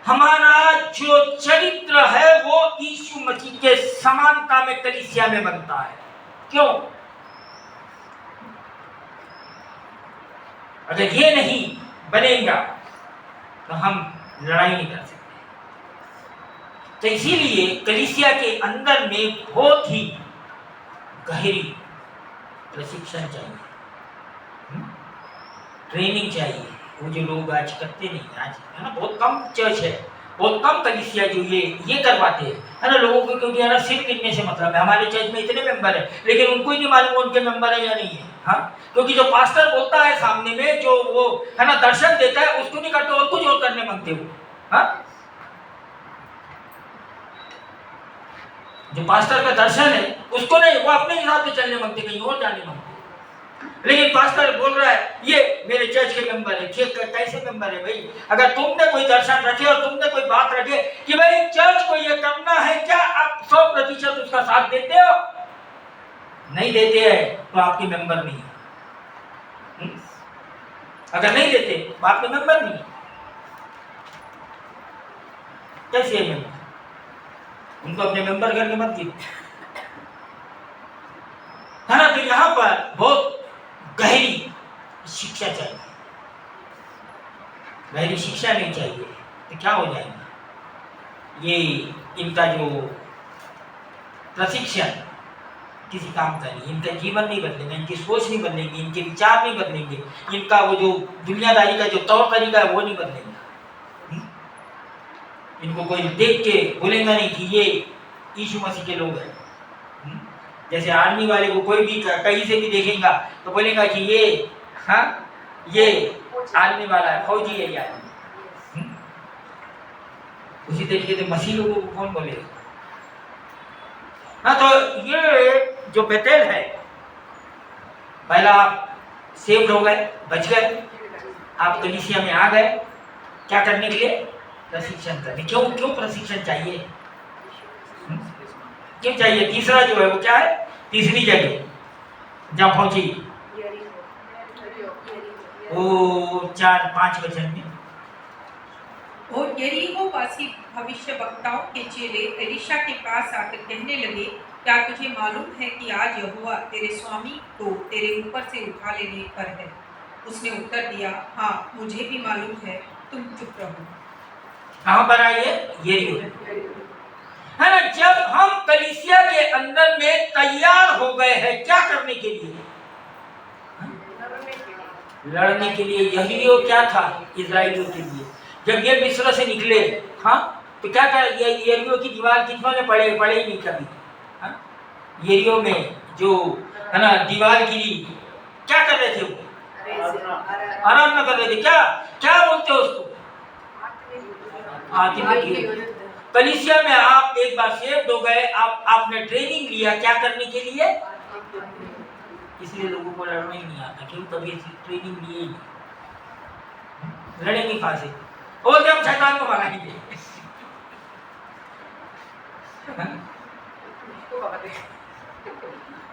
S1: हमारा जो चरित्र है वो यीशु मसीह के समानता में कलीसिया में बनता है। क्यों? अगर ये नहीं बनेगा तो हम लड़ाई नहीं कर सकते। तो इसीलिए कलीसिया के अंदर में बहुत ही गहरी प्रशिक्षण चाहिए, ट्रेनिंग चाहिए। वो जो लोग आज करते नहीं, आज, है ना, बहुत कम चर्च है, बहुत कम कलीसिया जो ये करवाते हैं, है ना। लोगों को क्योंकि, है ना, सिर्फ गिनने से मतलब है। हमारे चर्च में इतने मेंबर है, लेकिन उनको ही नहीं मालूम उनके मेंबर है या नहीं है। हाँ, क्योंकि जो पास्टर बोलता है सामने में, जो वो, है ना, दर्शन देता है, उसको नहीं करते और कुछ और करने मांगते हो। हाँ, जो पास्टर का दर्शन है उसको नहीं, वो अपने हिसाब से चलने मांगते, कहीं और जाने मांगते। लेकिन पास्टर बोल रहा है ये मेरे चर्च के मेंबर है। कैसे मेंबर है भाई? अगर तुमने कोई दर्शन रखे और तुमने कोई बात रखे कि भाई चर्च को ये करना है, क्या आप 100% उसका साथ देते हो? नहीं देते हैं तो आपके मेंबर नहीं है। अगर नहीं देते तो आपके मेंबर नहीं है। कैसे है मेंबर? उनको अपने मेंबर करके मत कीजिए, है ना। तो यहाँ पर बहुत गहरी शिक्षा चाहिए। गहरी शिक्षा नहीं चाहिए तो क्या हो जाएगा? ये इनका जो प्रशिक्षण किसी काम का नहीं, इनका जीवन नहीं बदलेगा, इनकी सोच नहीं बदलेगी, इनके विचार नहीं बदलेंगे, इनका वो जो दुनियादारी का जो तौर तरीका है वो नहीं बदलेगा। इनको कोई देख के बोलेगा नहीं कि ये यीशु मसीह के लोग हैं। जैसे आर्मी वाले को कोई भी कहीं से भी देखेगा तो बोलेगा कि ये, हाँ, ये आर्मी वाला है, फौजी है यार। उसी तरीके से मसीह लोगों को कौन बोलेगा? हाँ, तो ये जो बेतेल है, पहला आप सेव्ड हो गए, बच गए, आप कलीसिया में आ गए, क्या करने के लिए? प्रशिक्षण करने। क्यों प्रशिक्षण चाहिए? क्यों चाहिए? तीसरा जो है वो क्या है? तीसरी जगह जहाँ पहुंची वो 4-5 वचन में,
S2: और यरीहो वासी भविष्यवक्ताओं के चेले एलीशा के पास आकर कहने लगे, क्या तुझे मालूम है कि आज यहोवा तेरे स्वामी को तेरे ऊपर से उठा लेने पर है? उसने उत्तर दिया, हाँ मुझे भी मालूम है, तुम चुप रहो।
S1: कहाँ पर आई है? यरीहो है ना। जब हम कलीसिया के अंदर में तैयार हो गए हैं, क्या करने के लिए? लड़ने के लिए। यरीहो क्या था? इजराइलियों के लिए। जब ये मिस्र से निकले, हाँ, तो क्या था? यरीहो की दीवार कितनों ने पढ़े ही नहीं कभी। हाँ? यरीहो में जो है ना दीवार गिरी, क्या कर रहे थे वो? आराम न कर रहे थे। क्या बोलते हो उसको? आत्मिक युद्ध। कलीसिया में आप एक बार सेव्ड हो गए, आपने ट्रेनिंग लिया, क्या करने के लिए? इसलिए लोगों को लड़ना ही नहीं आता, क्यों? कभी ट्रेनिंग लिए ही लड़ेंगे कहाँ से? और जब शैतान को भगाएंगे।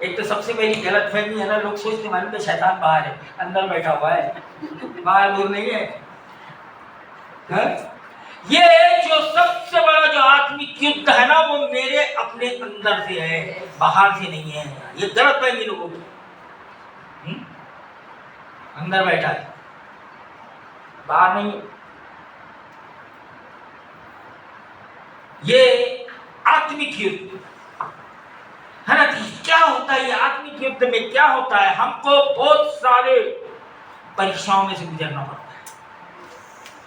S1: एक तो सबसे बड़ी गलत फहमी है ना, लोग सोचते मालूम कि शैतान बाहर है, अंदर बैठा हुआ है, बाहर दूर नहीं है। हाँ? ये जो सबसे बड़ा जो आत्मिक युद्ध है ना, वो मेरे अपने अंदर से है, बाहर से नहीं है। ये गलत फहमी लोगों को। अंदर बैठा है, बाहर नहीं। ये आत्मिक युद्ध है ना। क्या होता है ये आत्मिक युद्ध में? क्या होता है? हमको बहुत सारे परीक्षाओं में से गुजरना पड़ता है।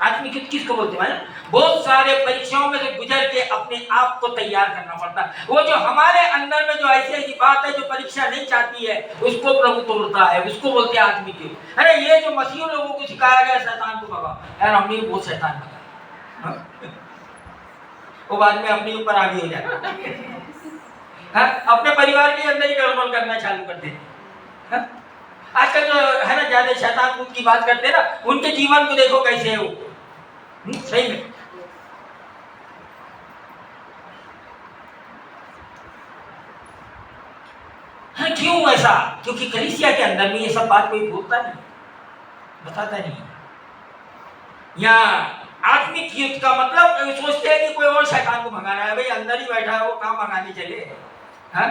S1: आत्मिक युद्ध किसको बोलते हैं? बहुत सारे परीक्षाओं में से गुजर के अपने आप को तैयार करना पड़ता है। वो जो हमारे अंदर में जो ऐसी बात है जो परीक्षा नहीं चाहती है, उसको प्रभु तोड़ता है, उसको बोलते हैं आत्मिक युद्ध। अरे ये जो मसीह लोगों को सिखाया गया शैतान को भगाओ, यार हमने बहुत शैतान भगा, वो बाद में अपने ऊपर आगे हो जाता है, अपने परिवार के अंदर ही गड़बड़ करना चालू कर देते। आजकल जो है ना ज्यादा शैतान की बात करते हैं ना, उनके जीवन को देखो कैसे है वो। सही में है। क्यों ऐसा? क्योंकि कलीसिया के अंदर में ये सब बात कोई बोलता नहीं, बताता नहीं। या आत्मिक युद्ध का मतलब सोचते हैं कि कोई और शैतान को भगाना है, भाई अंदर ही बैठा है, वो कहाँ भगाने चले। हाँ?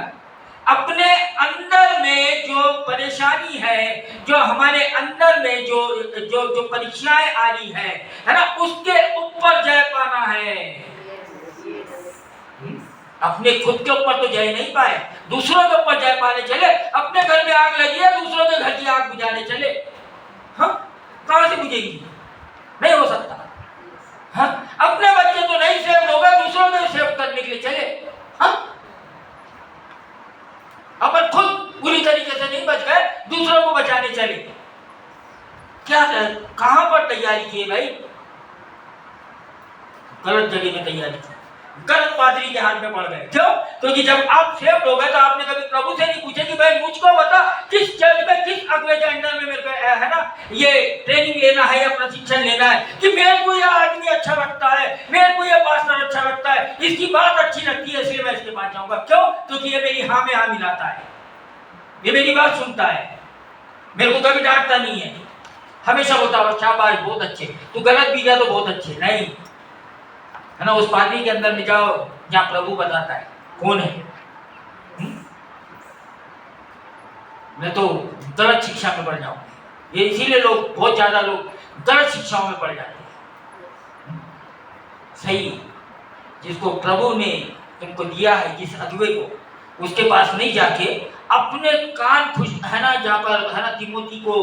S1: अपने अंदर में जो परेशानी है, जो हमारे अंदर में जो परीक्षाएं आ रही है ना, उसके ऊपर जय पाना है। अपने खुद के ऊपर तो जय नहीं पाए, दूसरों के ऊपर जय पाने चले। अपने घर में आग लगी है, दूसरों के घर की आग बुझाने चले। हाँ, कहां से बुझेगी? नहीं हो सकता। हाँ, अपने बच्चे तो नहीं सेव होगा, दूसरों को सेव करने के लिए चले। हाँ, अपन खुद पूरी तरीके से नहीं बच गए, दूसरों को बचाने चले। क्या कहां पर तैयारी की है भाई? गलत जगह में तैयारी की, गलत पादरी के हाथ में पड़ गए। क्यों? क्योंकि जब आप सेव हो गए तो आपने कभी प्रभु से नहीं पूछे कि भाई मुझको बता किस चर्च में, किस अगुवे के अंडर में मेरे को है ना ये ट्रेनिंग लेना है या प्रशिक्षण लेना है, कि मेरे को यह आदमी अच्छा लगता है, मेरे को यह पास्टर अच्छा लगता है, इसकी बात अच्छी लगती है, इसलिए मैं इसके पास जाऊंगा। क्यों? क्योंकि ये मेरी हाँ में हाँ मिलाता है, ये मेरी बात सुनता है, मेरे को कभी डांटता नहीं है, हमेशा बोलता है शाबाश बहुत अच्छे, तू गलत भी गया तो बहुत अच्छे। नहीं है ना, उस पादरी के अंदर में जाओ जहाँ प्रभु बताता है कौन है। मैं तो गलत शिक्षा में पड़ जाऊँ, ये इसीलिए लोग, बहुत ज्यादा लोग गलत शिक्षाओं में पड़ जाते हैं। सही जिसको प्रभु ने तुमको दिया है, जिस अगुवे को, उसके पास नहीं जाके अपने कान खुश है ना, जहाँ पर है ना तिमोथी को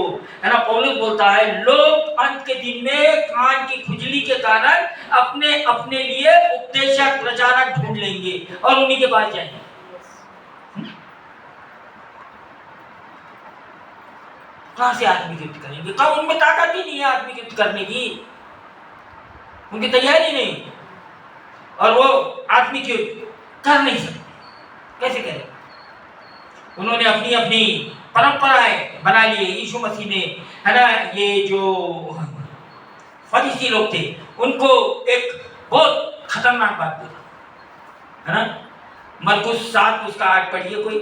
S1: है ना पौलुस बोलता है, लोग अंत के दिन में कान की खुजली के कारण अपने अपने लिए उपदेशक प्रचारक ढूंढ लेंगे और उन्हीं के पास जाएंगे। कहां से आत्मिक युद्ध करेंगे? कब? उनमें ताकत ही नहीं है आत्मिक युद्ध करने की, उनकी तैयारी नहीं। और वो आत्मिक युद्ध कर नहीं सकते। कैसे करें? उन्होंने अपनी अपनी परंपराएं बना लिए। यीशु मसीह ने, है ना, ये जो फरीसी लोग थे उनको एक बहुत खतरनाक बात बोला, है ना। मरकुस 7 उसका 8 पढ़िए कोई।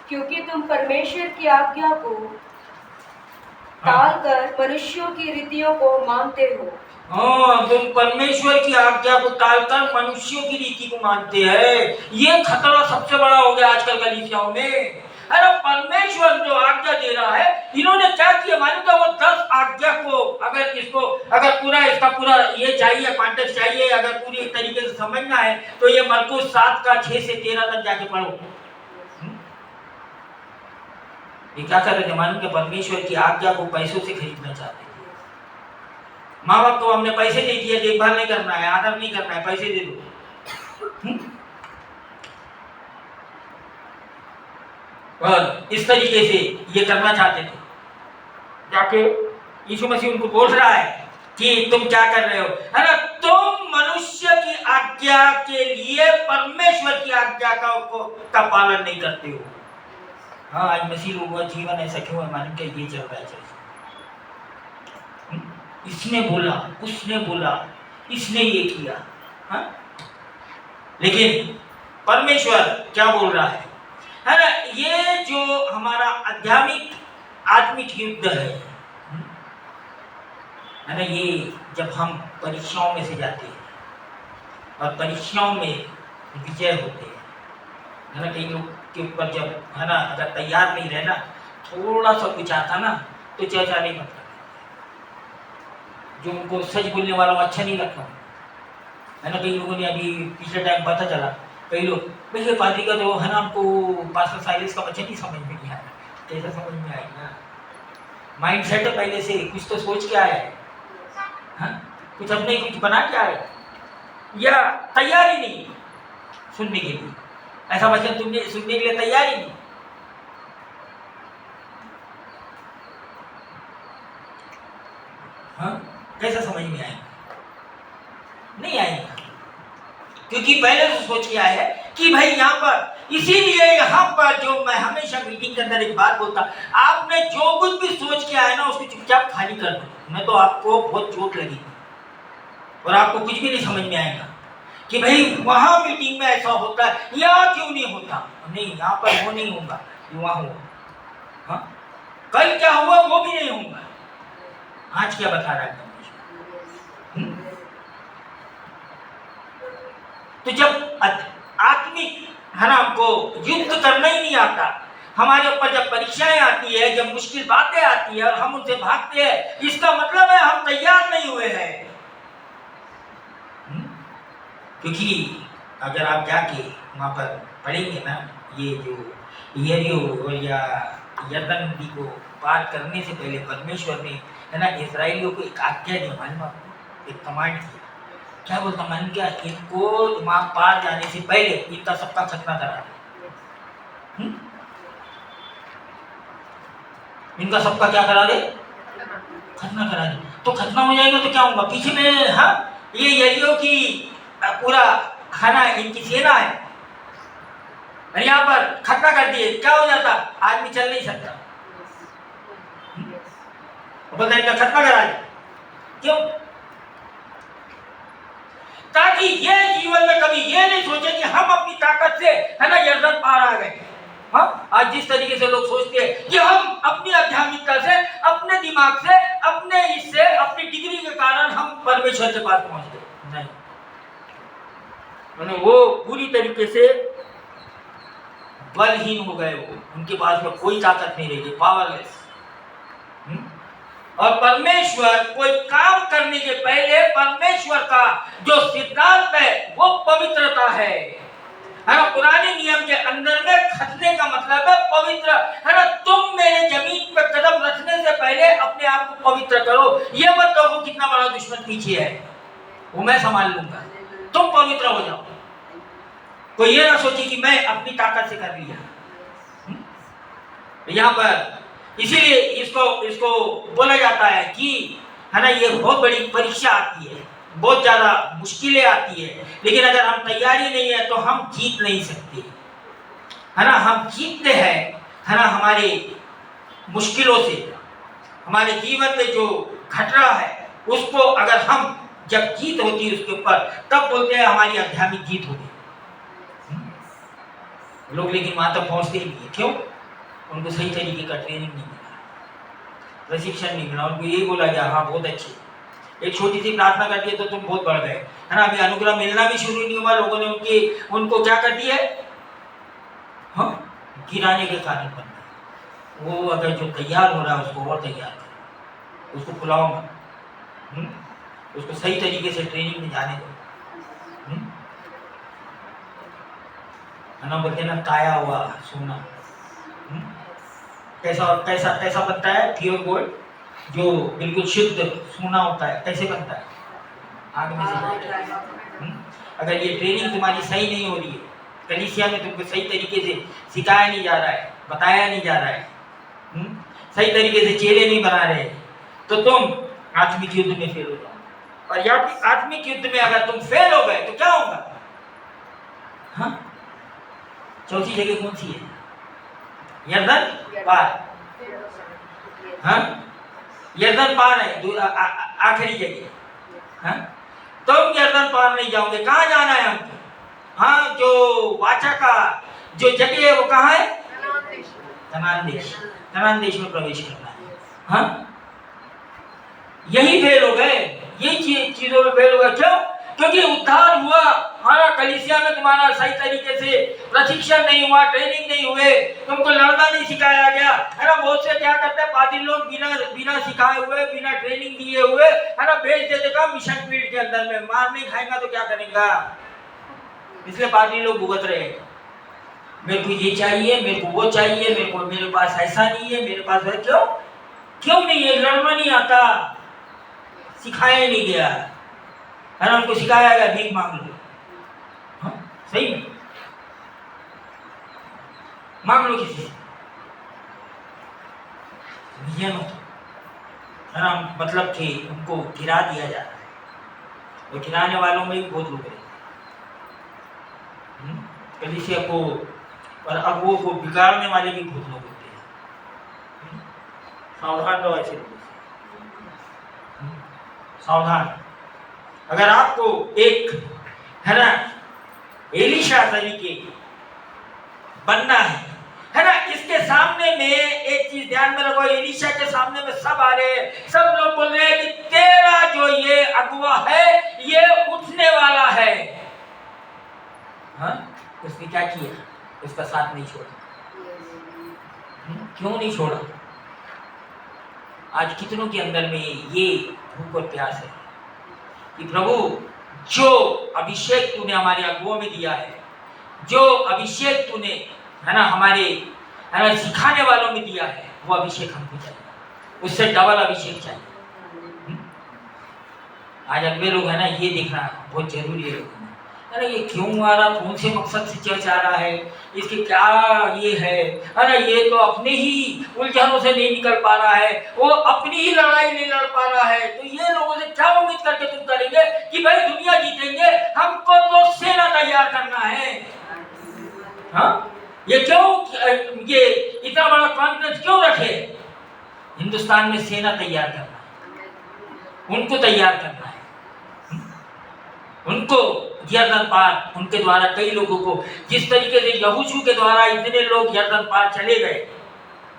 S3: क्योंकि तुम परमेश्वर की आज्ञा को टालकर मनुष्यों की रीतियों को मानते हो।
S1: तुम परमेश्वर की आज्ञा को टालकर मनुष्यों की रीति को मानते हैं। ये खतरा सबसे बड़ा हो गया आजकल कलीसियाओं में। अरे परमेश्वर जो आज्ञा दे रहा है, इन्होंने क्या किया मालूम? वो 10 आज्ञा को अगर पूरा इसका पूरा ये चाहिए, कॉन्टेक्स्ट चाहिए, अगर पूरी तरीके से समझना है तो ये मरकुस 7 का 6 से 13 तक जाके पढ़ो। ये क्या कर रहे थे मालूम? कि परमेश्वर की आज्ञा को पैसों से खरीदना चाहते थे। माँ बाप को हमने पैसे दे दिए, देखभाल नहीं करना है, आदर नहीं करना है, पैसे दे दो। और इस तरीके से ये करना चाहते थे। जाके यीशु मसीह उनको बोल रहा है कि तुम क्या कर रहे हो, है ना? तुम मनुष्य की आज्ञा के लिए परमेश्वर की आज्ञा का पालन नहीं करते हो। हाँ, आज मसीह लोगों का जीवन ऐसा क्यों है मालूम? क्या ये चल रहा है? इसने बोला, उसने बोला, इसने ये किया, हाँ? लेकिन परमेश्वर क्या बोल रहा है ना? ये जो हमारा आत्मिक युद्ध है ना, ये जब हम परीक्षाओं में से जाते हैं और परीक्षाओं में विजय होते हैं, है ना, कई लोग के ऊपर जब, है ना, अगर तैयार नहीं रहना, थोड़ा सा कुछ आता ना तो चर्चा नहीं बनता। जो उनको सच बोलने वाला अच्छा नहीं लगता, है ना। कई लोगों ने अभी पिछले टाइम पता चला, कई लोग भैया पादरी का जो है ना, हमको पास्टर साइलेंस का वचन ही समझ में नहीं आया। कैसा समझ में आएगा? माइंड सेट है पहले से, कुछ तो सोच के आया है, हाँ? कुछ अपने कुछ बना के आया, या तैयार ही नहीं सुनने के लिए। ऐसा वचन तुमने सुनने के लिए तैयार ही नहीं। हाँ, कैसा समझ में आएगा? नहीं आएगा, क्योंकि पहले तो सोच के आया है कि भाई यहाँ पर, इसीलिए यहाँ पर जो मैं हमेशा मीटिंग के अंदर एक बात बोलता, आपने जो कुछ भी सोच के आया ना उसको चुपचाप खाली कर दो। मैं तो आपको बहुत चोट लगी और आपको कुछ भी नहीं समझ में आएगा कि भाई वहां मीटिंग में ऐसा होता है, यहाँ क्यों नहीं होता। नहीं, यहाँ पर वो नहीं होगा, वहां होगा। हाँ, कल क्या हुआ वो भी नहीं होगा, आज क्या बता रहा है। तो जब आत्मिक, है ना, हमको युद्ध करना ही नहीं आता, हमारे ऊपर जब परीक्षाएं आती है, जब मुश्किल बातें आती है और हम उनसे भागते हैं, इसका मतलब है हम तैयार नहीं हुए हैं। क्योंकि अगर आप जाके वहां पर पढ़ेंगे ना, ये जो यरीहो या यरदन नदी को पार करने से पहले परमेश्वर ने, है ना, इस्राएलियों को एक आज्ञा दी, मालूम आपको? एक कमांड थी। क्या बोलता मालूम? क्या? इनको वहां पार जाने से पहले इनका सबका खतना करा दे। इनका सबका क्या करा दे? खतना करा दे। तो खतना हो जाएगा तो क्या होगा? पीछे में, हाँ, ये यरीहो की पूरा खाना, इनकी सेना है, और यहाँ पर खतना कर दिए, क्या हो जाता? आदमी चल नहीं सकता। बोलता इनका खतना करा दे। क्यों? ताकि ये जीवन में कभी ये नहीं सोचे कि हम अपनी ताकत से, है ना, यरदन पार आ गए। हाँ, आज जिस तरीके से लोग सोचते हैं कि हम अपनी आध्यात्मिकता से, अपने दिमाग से, अपने इससे, अपनी डिग्री के कारण हम परमेश्वर के पास पहुंच गए। नहीं, वो पूरी तरीके से बलहीन हो गए। वो, उनके पास में कोई ताकत नहीं रहेगी, पावरलेस। और परमेश्वर कोई काम करने के पहले परमेश्वर का जो सिद्धांत है वो पवित्रता है ना। पुराने नियम के अंदर में खतने का मतलब है पवित्र, है ना। तुम मेरे जमीन पर कदम रखने से पहले अपने आप को पवित्र करो। ये मत कहो कितना बड़ा दुश्मन पीछे है, वो मैं संभाल लूंगा, तुम पवित्र हो जाओ। कोई ये ना सोचे कि मैं अपनी ताकत से कर लिया। यहाँ पर इसीलिए इसको इसको बोला जाता है कि है ना, ये बहुत बड़ी परीक्षा आती है, बहुत ज़्यादा मुश्किलें आती है, लेकिन अगर हम तैयारी नहीं है तो हम जीत नहीं सकते, है ना। हम जीतते हैं, है ना, हमारे मुश्किलों से, हमारे जीवन में जो घट रहा है उसको अगर हम जब जीत होती है उसके ऊपर, तब बोलते हैं हमारी आध्यात्मिक जीत होगी। लोग लेकिन वहां तक पहुंचते ही नहीं है। क्यों? उनको सही तरीके का ट्रेनिंग नहीं मिला, प्रशिक्षण नहीं मिला। उनको यही बोला गया हाँ बहुत अच्छी, एक छोटी सी प्रार्थना कर दी तो तुम बहुत बढ़ गए, है ना। अभी अनुग्रह मिलना भी शुरू नहीं हुआ, लोगों ने उनको क्या कर दिया, हाँ, गिराने के कारण बनना। वो अगर जो तैयार हो रहा है उसको और तैयार करो, उसको फुलाओ मत, उसको सही तरीके से ट्रेनिंग में जाने दो, है ना। बोलते ना काया हुआ सोना, कैसा कैसा कैसा बनता है प्योर गोल्ड, जो बिल्कुल शुद्ध सोना होता है, कैसे बनता है, आग में से। अगर ये ट्रेनिंग तुम्हारी सही नहीं हो रही है, कलीसिया में तुमको सही तरीके से सिखाया नहीं जा रहा है, बताया नहीं जा रहा है, सही तरीके से चेले नहीं बना रहे, तो तुम आत्मिक युद्ध में फेल हो जाओ। और या आत्मिक युद्ध में अगर तुम फेल हो गए तो क्या होगा? हाँ, चौथी जगह कौन सी है? यर्दन पार। हाँ, यर्दन पार है आखिरी जगह। हाँ, तुम यर्दन पार नहीं जाओगे। कहाँ जाना है हमको? हाँ, जो वाचा का जो जगह है वो कहाँ है? कनान देश। कनान देश में प्रवेश करना है। हाँ, यही फेल हो गए, यही चीजों में फेल हो गए। क्यों? क्योंकि उद्धार हुआ, हमारा कलीसिया में तुम्हारा सही तरीके से प्रशिक्षण नहीं हुआ, ट्रेनिंग नहीं हुए, तुमको लड़ना नहीं सिखाया गया, है ना। बहुत से क्या करते हैं पादरी लोग, बिना सिखाए हुए, बिना ट्रेनिंग दिए हुए, है ना, भेज देते का मिशन फील्ड के अंदर में, मार नहीं खाएगा तो क्या करेगा। इसलिए पादरी लोग भुगत रहे, मेरे को ये चाहिए, मेरे को वो चाहिए, मेरे पास ऐसा नहीं है, मेरे पास है। क्यों नहीं है? लड़ना नहीं आता, सिखाया नहीं गया, है ना। उनको सिखाया गया भीख मांग लो। हाँ, सही में मांग लो किसी से, है ना। मतलब कि उनको गिरा दिया जा रहा है, और गिराने वालों में भी बहुत लोग रहते हैं, कलीसिया को और अगुओं को बिगाड़ने वाले भी बहुत लोग होते हैं। सावधान रहो ऐसे लोगों से, सावधान। अगर आपको एक, है ना, एलीशा तरीके बनना है ना। इसके सामने में एक चीज ध्यान में रखो, एलीशा के सामने में सब आ रहे हैं, सब लोग बोल रहे हैं कि तेरा जो ये अगुआ है ये उठने वाला है। हाँ, उसने क्या किया? उसका साथ नहीं छोड़ा। क्यों नहीं छोड़ा? आज कितनों के अंदर में ये भूख और प्यास है कि प्रभु जो अभिषेक तूने हमारे अगुओं में दिया है, जो अभिषेक तूने, है ना, हमारे, है ना, सिखाने वालों में दिया है, वो अभिषेक हमको चाहिए, उससे डबल अभिषेक चाहिए। आज अगले लोग, है ना, ये देखना बहुत जरूरी है, है ना। ये क्यों आ रहा, कौन से मकसद से चर्च आ रहा है, इसके क्या ये है ना। ये तो अपने ही उलझनों से नहीं निकल पा रहा है, वो अपनी ही लड़ाई नहीं लड़ पा रहा है, तो ये लोगों से क्या उम्मीद करके तुम करेंगे कि भाई दुनिया जीतेंगे? हमको तो सेना तैयार करना है। हाँ, ये क्यों, ये इतना बड़ा कॉन्फ्रेंस क्यों रखे? हिंदुस्तान में सेना तैयार करना है, उनको तैयार करना है, उनको यर्दन पार, उनके द्वारा कई लोगों को, जिस तरीके से यहोशू के द्वारा इतने लोग यर्दन पार चले गए।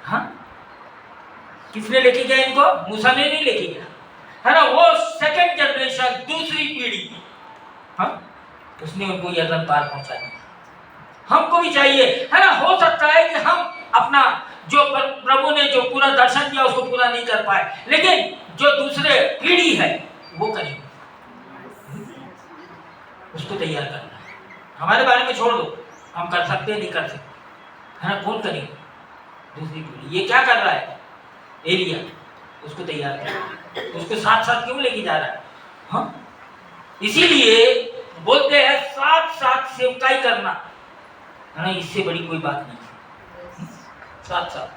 S1: हाँ, किसने लेके गया इनको? मूसा ने नहीं लेके गया, है ना। वो सेकंड जनरेशन, दूसरी पीढ़ी, हाँ, उसने उनको यर्दन पार पहुंचा दिया। हमको भी चाहिए, है ना। हो सकता है कि हम अपना जो प्रभु ने जो पूरा दर्शन दिया उसको पूरा नहीं कर पाए, लेकिन जो दूसरे पीढ़ी है वो करेंगे, उसको तैयार करना है। हमारे बारे में छोड़ दो, हम कर सकते नहीं कर सकते, है ना। कौन करेगा? दूसरी पीढ़ी। ये क्या कर रहा है? एलिया, उसको तैयार कर, उसको साथ साथ क्यों लेके जा रहा है? हाँ, इसीलिए बोलते हैं साथ साथ सेवकाई करना, है ना। इससे बड़ी कोई बात नहीं, साथ साथ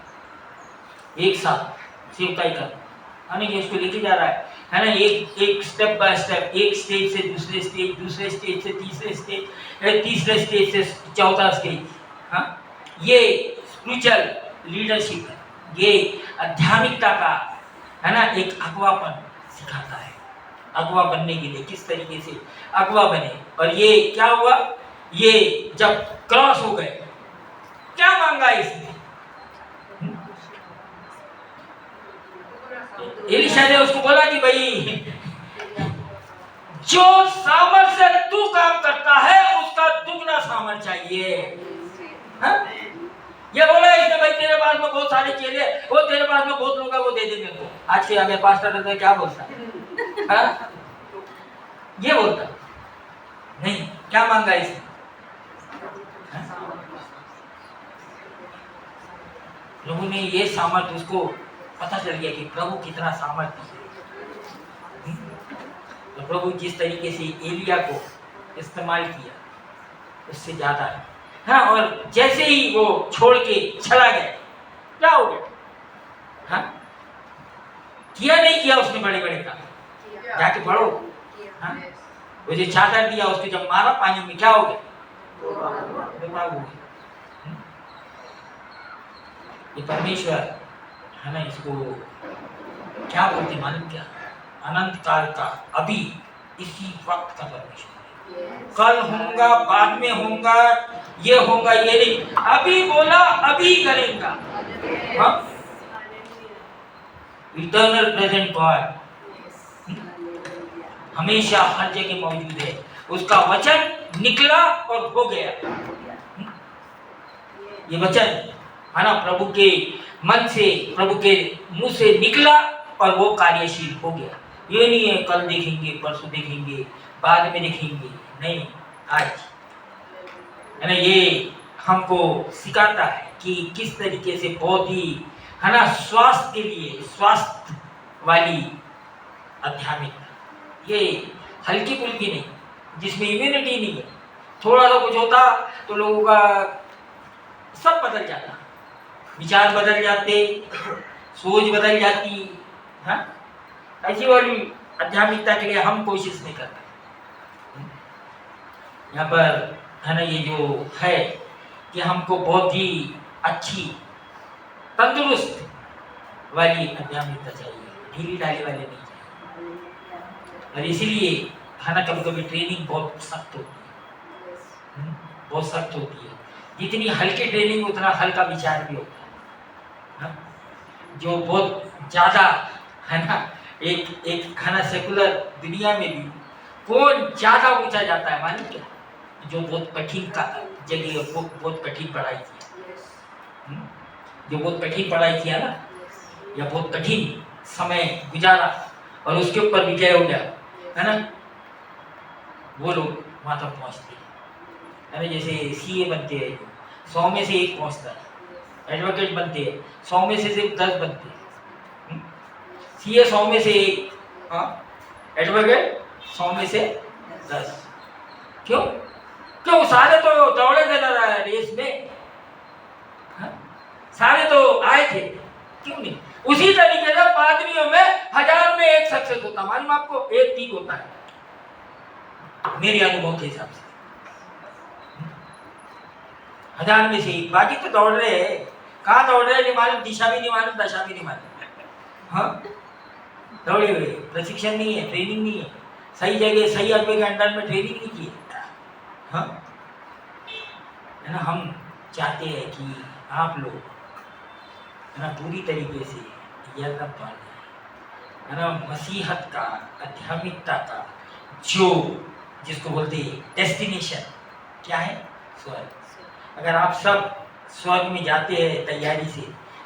S1: एक साथ सेवकाई कर, है ना, ये उसको लेके जा रहा है ना, एक एक स्टेप बाय स्टेप, एक स्टेज से दूसरे स्टेज, दूसरे स्टेज से तीसरे स्टेज, तीसरे स्टेज से चौथा स्टेज। हाँ, ये स्पिरिचुअल लीडरशिप है, ये आध्यात्मिकता का, है ना, एक अगवापन सिखाता है। अगवा बनने के लिए किस तरीके से अगवा बने। और ये क्या हुआ, ये जब क्रॉस हो गए, क्या मांगा इसने? एलिशा ने उसको बोला कि भाई जो सामर्थ से तू काम करता है उसका दुगना सामर्थ चाहिए। हाँ? ये बोला इसने, भाई तेरे पास में बहुत सारे चेले, वो तेरे पास में बहुत लोग है, वो दे दे मेरे को। आज के अगर पास्टर रहता है क्या बोलता है? हाँ? ये बोलता नहीं, क्या मांगा इसने? प्रभु ने ये सामर्थ, उसको पता चल गया कि प्रभु कितना सामर्थ्य है। तो प्रभु जिस तरीके से एलिया को इस्तेमाल किया उससे ज्यादा है। हाँ, और जैसे ही वो छोड़ के चला गया, क्या हो गया? हाँ, किया नहीं किया उसने बड़े बड़े काम, जाके पढ़ो। हाँ, वो जो चादर दिया उसको जब मारा पानी में, क्या हो गया? बीमार हो गया। ये परमेश्वर, है ना, इसको क्या बोलते मालूम क्या? अनंत काल का, अभी इसी वक्त का परमेश्वर। कल होगा, बाद में होगा, ये होगा, ये नहीं, अभी बोला अभी करेगा। हाँ, इटर्नल प्रेजेंट गॉड हमेशा हर जगह मौजूद है। उसका वचन निकला और हो गया। ये वचन, है ना, प्रभु के मन से, प्रभु के मुंह से निकला और वो कार्यशील हो गया। ये नहीं है कल देखेंगे, परसों देखेंगे, बाद में देखेंगे, नहीं, आज। है ना, ये हमको सिखाता है कि किस तरीके से बहुत ही, है ना, स्वास्थ्य के लिए, स्वास्थ्य वाली आध्यात्मिक, ये हल्की फुल्की नहीं, जिसमें इम्यूनिटी नहीं है। थोड़ा सा कुछ होता तो लोगों का सब बदल जाता, विचार बदल जाते, सोच बदल जाती। हाँ, ऐसी वाली आध्यात्मिकता के लिए हम कोशिश नहीं करते। यहाँ पर, है ना, ये जो है कि हमको बहुत ही अच्छी तंदुरुस्त वाली आध्यात्मिकता चाहिए, ढीली ढाली वाली नहीं चाहिए। और इसीलिए, है ना, कभी कभी ट्रेनिंग बहुत सख्त होती है, बहुत सख्त होती है। जितनी हल्की ट्रेनिंग उतना हल्का विचार भी होता है। हाँ? जो बहुत ज़्यादा, है ना, एक है ना, सेकुलर दुनिया में भी कौन ज़्यादा ऊंचा जाता है मालूम क्या? जो बहुत कठिन का जगह, वो बहुत कठिन पढ़ाई की, जो बहुत कठिन पढ़ाई किया ना, या बहुत कठिन समय गुजारा और उसके ऊपर विजय हो गया, है ना, वो लोग वहाँ तक पहुँचते हैं। जैसे सीए बनते हैं, 100 में से 1 पहुँचता है। एडवोकेट बनते हैं, 100 में से सिर्फ 10 बनते हैं। सीए 100 में से 1, हाँ, एडवोकेट 100 में से 10। क्यों? क्यों? सारे तो दौड़े थे ना रेस में, हाँ? सारे तो आए थे, क्यों नहीं? उसी तरीके से पादरियों में 1000 में 1 सक्सेस होता, मालूम आपको, 1 ठीक होता है मेरे अनुभव के हिसाब से। 1000 में से 1, बाकी तो दौड़ रहे हैं। कहाँ दौड़ रहे हैं नहीं मालूम, दिशा भी नहीं मालूम, दशा भी नहीं मालूम। हाँ, दौड़े हुए, प्रशिक्षण नहीं है, ट्रेनिंग नहीं है, सही जगह सही आदमी के अंडर में ट्रेनिंग नहीं की है। हाँ, है ना, हम चाहते हैं कि आप लोग, है ना, पूरी तरीके से यह पालें, है ना, मसीहत का, आध्यात्मिकता का जो, जिसको बोलते हैं डेस्टिनेशन, क्या है? स्वर्ग। अगर आप सब स्वर्ग में जाते हैं तैयारी से,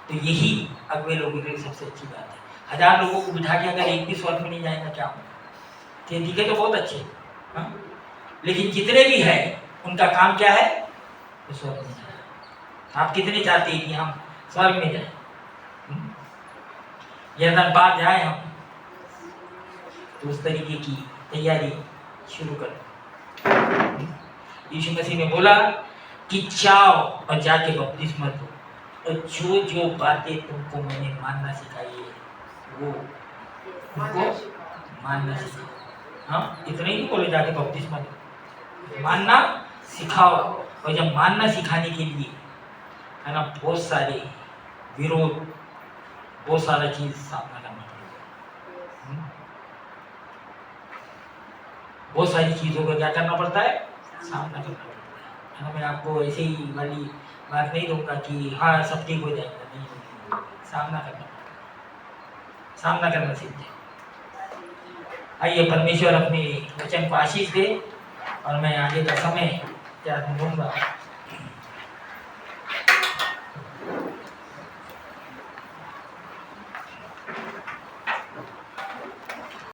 S1: तो यही अगले लोगों के लिए सबसे अच्छी बात है। 1000 लोगों को बिठा के अगर एक भी स्वर्ग में नहीं जाएगा, क्या होगा? तो दिखे तो बहुत अच्छे, हाँ, लेकिन जितने भी हैं उनका काम क्या है? तो स्वर्ग में जाए। आप कितने चाहते हैं कि हम स्वर्ग में जाए? यदि बात जाए हम, तो उस तरीके की तैयारी शुरू करो। यीशु मसीह ने बोला कि जाओ और जाके बपतिस्मा दो। जो जो बातें तुमको मैंने मानना सिखाई है वो तुमको मानना सिखाओ। हाँ, इतना ही नहीं बोले जाके बपतिस्मा दो, मानना सिखाओ। और जब मानना सिखाने के लिए है ना बहुत सारे विरोध, बहुत सारा चीज सामना करना पड़ता है। बहुत सारी चीजों का क्या करना पड़ता है, सामना करना पड़ता है ना। मैं आपको ऐसे ही वाली बात नहीं दूंगा कि हाँ सब ठीक हो जाएगा, नहीं, सामना करना पड़ता है, सामना करना सीख जाए। आइए परमेश्वर अपने वचन को आशीष दे और मैं आगे का समय क्या दूंगा।